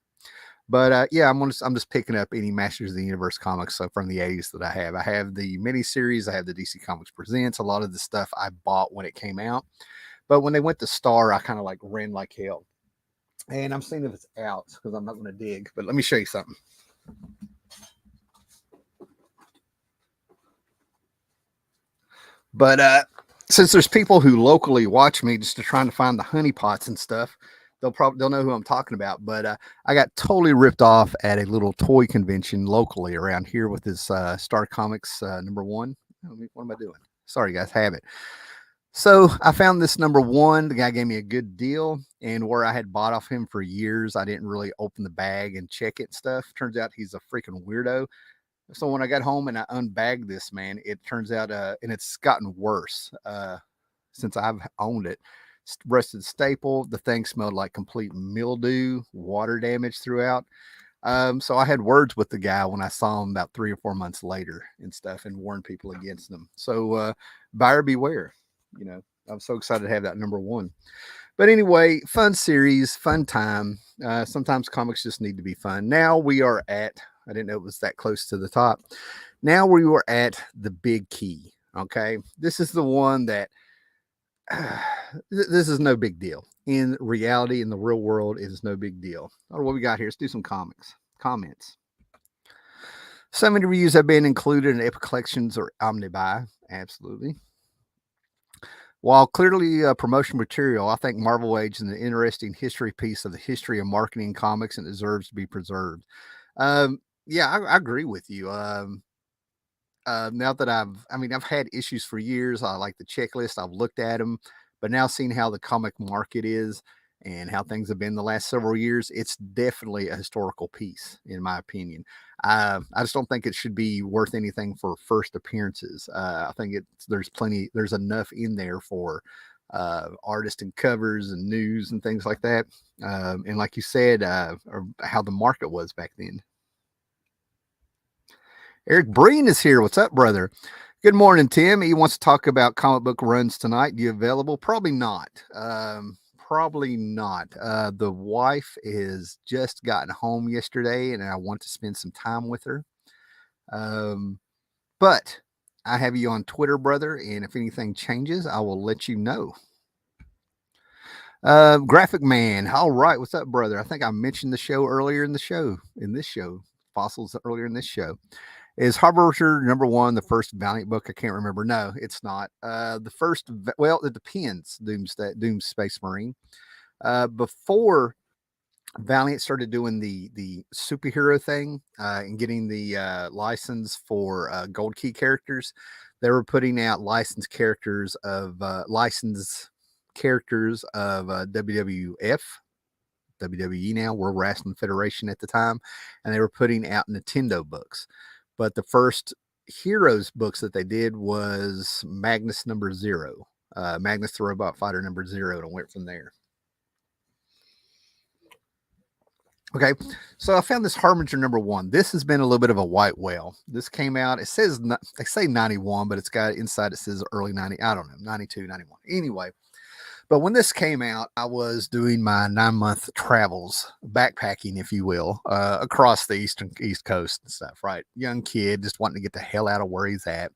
But yeah, I'm just picking up any Masters of the Universe comics from the 80s that I have. I have the miniseries, I have the DC Comics Presents, a lot of the stuff I bought when it came out. But when they went to Star, I kind of like ran like hell. And I'm seeing if it's out because I'm not going to dig. But let me show you something. But since there's people who locally watch me just to trying to find the honey pots and stuff, they'll know who I'm talking about. But I got totally ripped off at a little toy convention locally around here with this Star Comics #1. What am I doing? Sorry, guys, have it. So I found this #1. The guy gave me a good deal, and where I had bought off him for years, I didn't really open the bag and check it and stuff. Turns out he's a freaking weirdo. So when I got home and I unbagged this, man, it turns out, and it's gotten worse since I've owned it. Rusted staple. The thing smelled like complete mildew, water damage throughout. So I had words with the guy when I saw him about 3 or 4 months later and stuff, and warned people against them. So buyer beware. I'm so excited to have that #1. But anyway, fun series, fun time. Sometimes comics just need to be fun. Now we are at, I didn't know it was that close to the top. Now we were at the big key. Okay. This is the one that this is no big deal. In reality, in the real world, it is no big deal. All right, what we got here? Let's do some comments. Some interviews have been included in Epic Collections or Omnibuy. Absolutely. While clearly promotion material, I think Marvel Age is an interesting history piece of the history of marketing comics and deserves to be preserved. Yeah, I agree with you. Now that I've had issues for years. I like the checklist. I've looked at them, but now seeing how the comic market is and how things have been the last several years, it's definitely a historical piece, in my opinion. I just don't think it should be worth anything for first appearances. I think there's enough in there for artist and covers and news and things like that. And like you said, or how the market was back then. Eric Breen is here. What's up, brother? Good morning, Tim. He wants to talk about comic book runs tonight. You available? Probably not. Probably not. The wife is just gotten home yesterday, and I want to spend some time with her. But I have you on Twitter, brother, and if anything changes, I will let you know. Graphic Man. All right. What's up, brother? I think I mentioned the show earlier in this show, Fossils earlier in this show. Is Harbinger number one the first Valiant book? I can't remember. No, it's not. The first, well, it depends. Doom Space Marine. Before Valiant started doing the superhero thing and getting the license for gold key characters, they were putting out licensed characters of WWF, WWE now, World Wrestling Federation at the time, and they were putting out Nintendo books. But the first Heroes books that they did was Magnus number zero, Magnus the Robot Fighter number zero, and went from there. Okay, so I found this Harbinger number one. This has been a little bit of a white whale. This came out, it says, they say 91, but it's got inside, it says early 90, I don't know, 92, 91. Anyway, but when this came out, I was doing my 9-month travels, backpacking, if you will, across the East Coast and stuff, right? Young kid, just wanting to get the hell out of where he's at,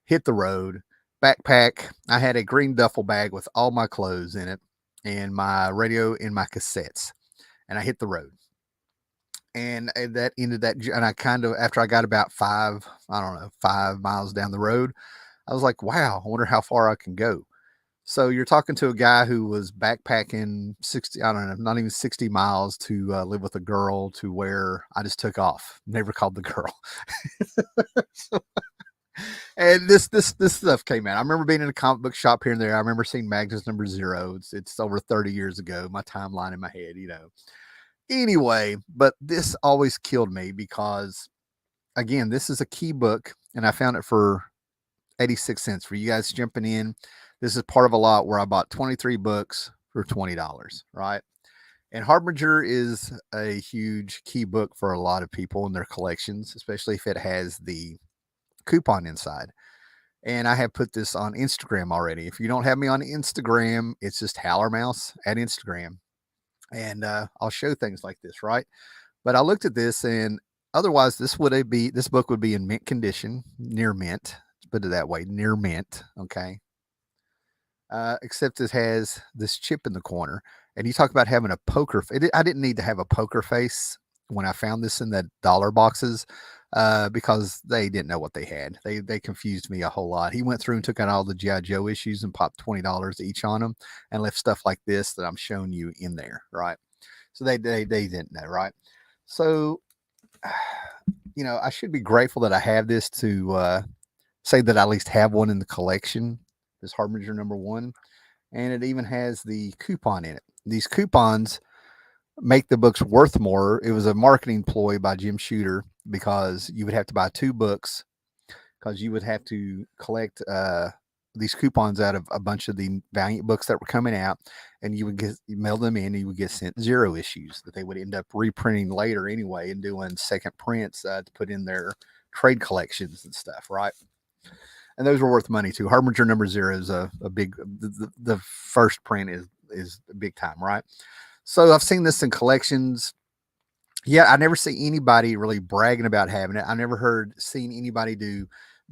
hit the road, backpack. I had a green duffel bag with all my clothes in it and my radio and my cassettes. And I hit the road. And that ended that. And I kind of, after I got about 5 miles down the road, I was like, wow, I wonder how far I can go. So you're talking to a guy who was backpacking 60, I don't know, not even 60 miles to live with a girl, to where I just took off, never called the girl. So, and this stuff came out. I remember being in a comic book shop here and there. I remember seeing Magnus number zero. It's over 30 years ago. My timeline in my head, you know. Anyway, but this always killed me because, again, this is a key book, and I found it for 86 cents. For you guys jumping in, this is part of a lot where I bought 23 books for $20, right? And Harbinger is a huge key book for a lot of people in their collections, especially if it has the coupon inside. And I have put this on Instagram already. If you don't have me on Instagram, it's just Hallermouse at Instagram. And I'll show things like this, right? But I looked at this, and otherwise, this book would be in mint condition, near mint. Let's put it that way, near mint. Okay. Except it has this chip in the corner, and you talk about having a poker. I didn't need to have a poker face when I found this in the dollar boxes, because they didn't know what they had. They confused me a whole lot. He went through and took out all the GI Joe issues and popped $20 each on them, and left stuff like this that I'm showing you in there, right? So they didn't know, right? So, you know, I should be grateful that I have this to say that I at least have one in the collection. This Harbinger number one, and it even has the coupon in it. These coupons make the books worth more. It was a marketing ploy by Jim Shooter, because you would have to buy 2 books, because you would have to collect these coupons out of a bunch of the Valiant books that were coming out, and you mail them in, and you would get sent 0 issues that they would end up reprinting later anyway, and doing second prints to put in their trade collections and stuff, right? And those were worth money too. Harbinger number zero is a big. The first print is big time, right? So I've seen this in collections. Yeah, I never see anybody really bragging about having it. I never seen anybody do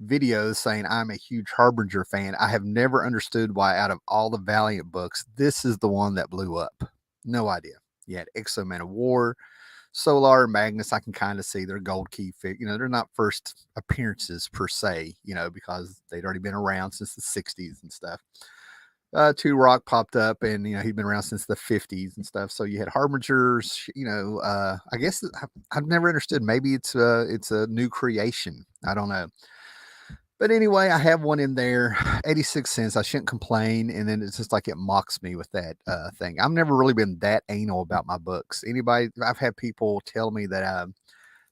videos saying I'm a huge Harbinger fan. I have never understood why, out of all the Valiant books, this is the one that blew up. No idea. You had Exo Man of War, Solar, Magnus. I can kind of see their gold key fit. You know, they're not first appearances per se, you know, because they'd already been around since the 60s and stuff. Two Rock popped up, and you know, he'd been around since the 50s and stuff. So you had Harbingers, you know. I guess I've never understood. Maybe it's a new creation. I don't know. But anyway, I have one in there, 86 cents. I shouldn't complain. And then it's just like it mocks me with that thing. I've never really been that anal about my books. I've had people tell me that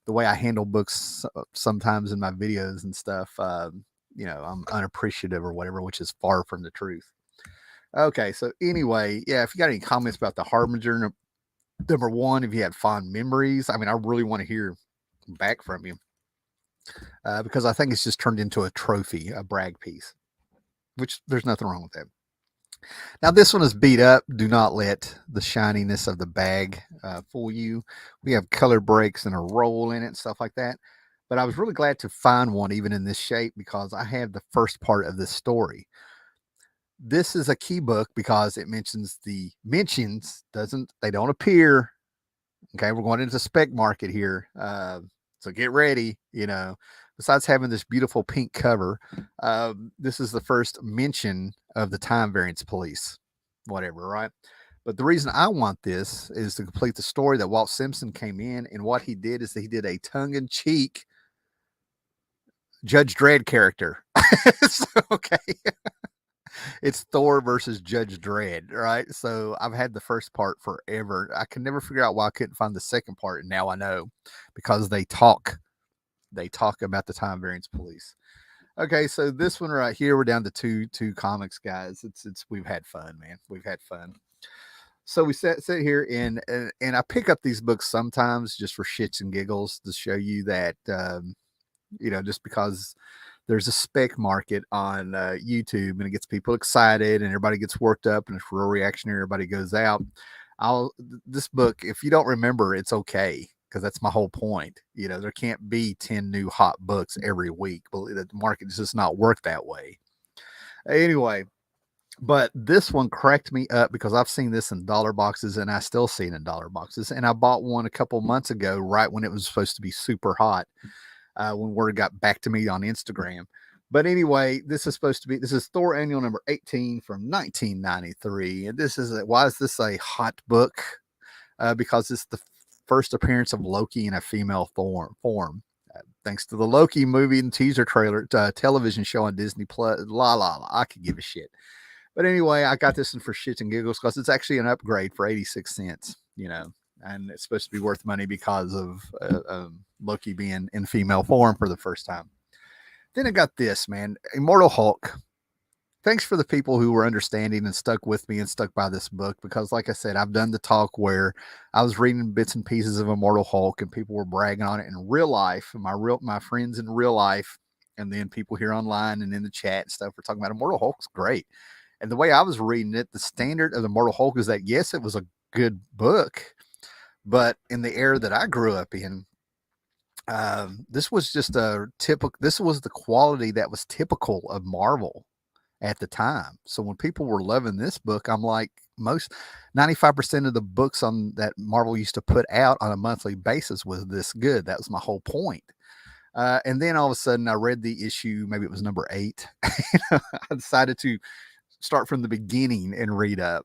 the way I handle books sometimes in my videos and stuff, you know, I'm unappreciative or whatever, which is far from the truth. Okay, so anyway, yeah, if you got any comments about the Harbinger number one, if you had fond memories, I mean, I really want to hear back from you. because I think it's just turned into a trophy, a brag piece, which there's nothing wrong with that. Now, this one is beat up. Do not let the shininess of the bag fool you. We have color breaks and a roll in it and stuff like that. But I was really glad to find one even in this shape because I have the first part of this story. This is a key book because it mentions the mentions doesn't they don't appear. Okay, we're going into the spec market here. So get ready, Besides having this beautiful pink cover, this is the first mention of the time variance police, whatever, right? But the reason I want this is to complete the story that Walt Simpson came in, and what he did is that he did a tongue in cheek Judge Dredd character. So, okay, it's Thor versus Judge Dredd, right? So I've had the first part forever. I can never figure out why I couldn't find the second part, and now I know because they talk. They talk about the time variance police. Okay, so this one right here, we're down to two comics, guys. It's we've had fun, man. We've had fun. So we sit here and I pick up these books sometimes just for shits and giggles to show you that just because there's a spec market on YouTube and it gets people excited and everybody gets worked up and it's real reactionary. Everybody goes out. This book, if you don't remember, it's okay because that's my whole point. There can't be 10 new hot books every week. But the market does just not work that way. Anyway, but this one cracked me up because I've seen this in dollar boxes and I still see it in dollar boxes. And I bought one a couple months ago, right when it was supposed to be super hot, when word got back to me on Instagram. But anyway, this is Thor Annual number 18 from 1993. And why is this a hot book? Because it's the first appearance of Loki in a female form. Thanks to the Loki movie and teaser trailer, television show on Disney Plus. I could give a shit. But anyway, I got this one for shits and giggles because it's actually an upgrade for 86 cents, and it's supposed to be worth money because of Loki being in female form for the first time. Then I got this, man, Immortal Hulk. Thanks for the people who were understanding and stuck with me and stuck by this book because, like I said, I've done the talk where I was reading bits and pieces of Immortal Hulk and people were bragging on it in real life. My friends in real life, and then people here online and in the chat and stuff were talking about Immortal Hulk's great. And the way I was reading it, the standard of the Immortal Hulk is that yes, it was a good book, but in the era that I grew up in, this was just this was the quality that was typical of Marvel at the time. So when people were loving this book, I'm like, 95% of the books on that Marvel used to put out on a monthly basis was this good. That was my whole point. And then all of a sudden I read the issue, maybe it was number 8. I decided to start from the beginning and read out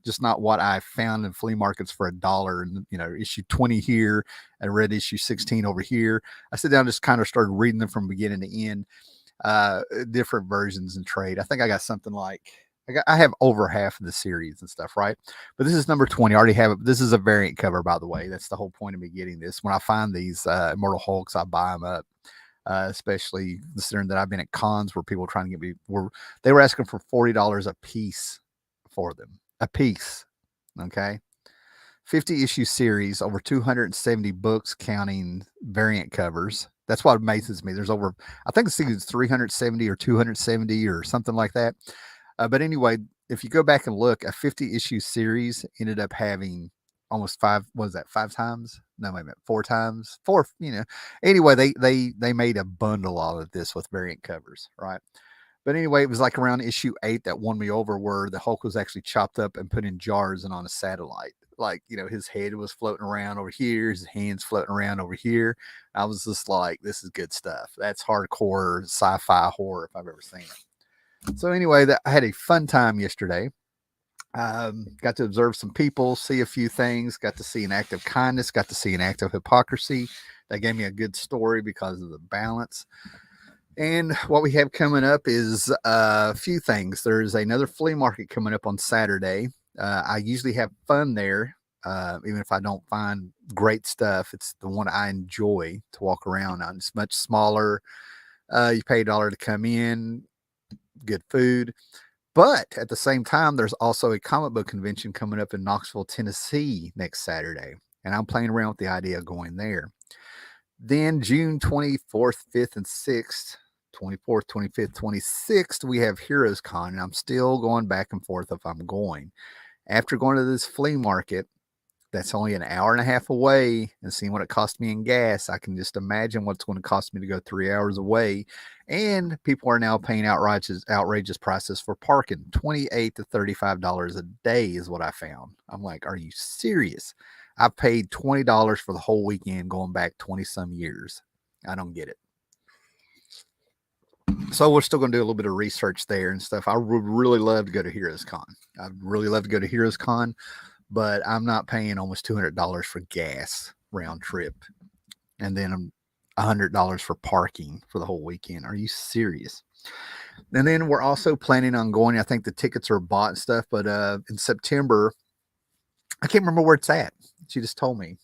just not what I found in flea markets for $1 and issue 20 here. I read issue 16 over here. I sit down and just kind of started reading them from beginning to end, different versions and trade. I think I got something like I have over half of the series and stuff, right? But this is number 20. I already have it. This is a variant cover, by the way. That's the whole point of me getting this. When I find these Immortal Hulks, I buy them up. Especially considering that I've been at cons where people were trying to get me they were asking for $40 a piece for them. A piece. Okay. 50 issue series, over 270 books counting variant covers. That's what amazes me. There's over, I think it's 370 or 270 or something like that. But anyway, if you go back and look, a 50 issue series ended up having almost 5 times? No, wait a minute, 4 times. Anyway, they made a bundle out of this with variant covers, right? But anyway, it was like around issue 8 that won me over, where the Hulk was actually chopped up and put in jars and on a satellite. Like, his head was floating around over here, his hands floating around over here. I was just like, this is good stuff. That's hardcore sci-fi horror if I've ever seen it. So anyway, I had a fun time yesterday. Got to observe some people, see a few things, got to see an act of kindness, got to see an act of hypocrisy. That gave me a good story because of the balance. And what we have coming up is a few things. There's another flea market coming up on Saturday. I usually have fun there, even if I don't find great stuff. It's the one I enjoy to walk around on. It's much smaller. You pay $1 to come in, good food. But at the same time, there's also a comic book convention coming up in Knoxville, Tennessee next Saturday. And I'm playing around with the idea of going there. Then June 24th, 5th, and 6th, 24th, 25th, 26th, we have Heroes Con, and I'm still going back and forth if I'm going. After going to this flea market, that's only an hour and a half away, and seeing what it cost me in gas, I can just imagine what's going to cost me to go 3 hours away. And people are now paying outrageous prices for parking. $28 to $35 a day is what I found. I'm like, are you serious? I paid $20 for the whole weekend going back 20 some years. I don't get it. So we're still going to do a little bit of research there and stuff. I would really love to go to Heroes Con. I'd really love to go to Heroes Con, but I'm not paying almost $200 for gas round trip, and then $100 for parking for the whole weekend. Are you serious? And then we're also planning on going. I think the tickets are bought and stuff, but in September, I can't remember where it's at. She just told me.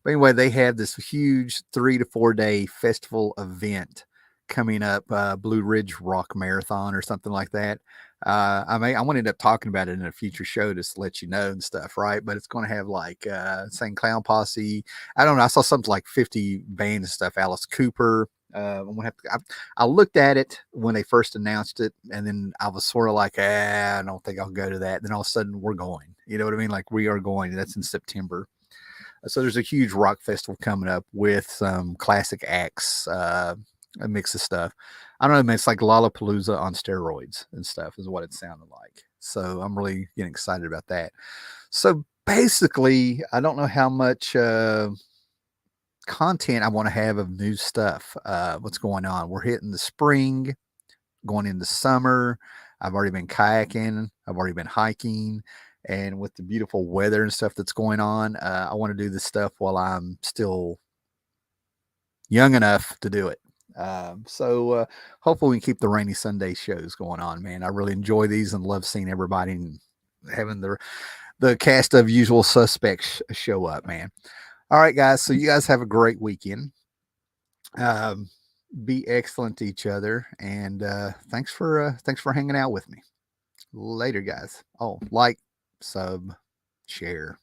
But anyway, they have this huge 3 to 4 day festival event coming up, Blue Ridge Rock Marathon or something like that. I want to end up talking about it in a future show just to let you know and stuff, right? But it's going to have like St. Clown Posse. I don't know. I saw something like 50 bands and stuff. Alice Cooper. I'm gonna have to. I looked at it when they first announced it, and then I was sort of like, I don't think I'll go to that. Then all of a sudden, we're going. You know what I mean? Like we are going. That's in September. So there's a huge rock festival coming up with some classic acts, a mix of stuff. I don't know, man. It's like Lollapalooza on steroids and stuff is what it sounded like. So I'm really getting excited about that. So basically, I don't know how much content I want to have of new stuff. What's going on? We're hitting the spring, going into summer. I've already been kayaking. I've already been hiking. And with the beautiful weather and stuff that's going on, I want to do this stuff while I'm still young enough to do it. So hopefully we can keep the rainy Sunday shows going on, man. I really enjoy these and love seeing everybody and having the cast of usual suspects show up, man. All right, guys. So you guys have a great weekend. Um, be excellent to each other, and thanks for hanging out with me. Later, guys. Oh, like, sub, share.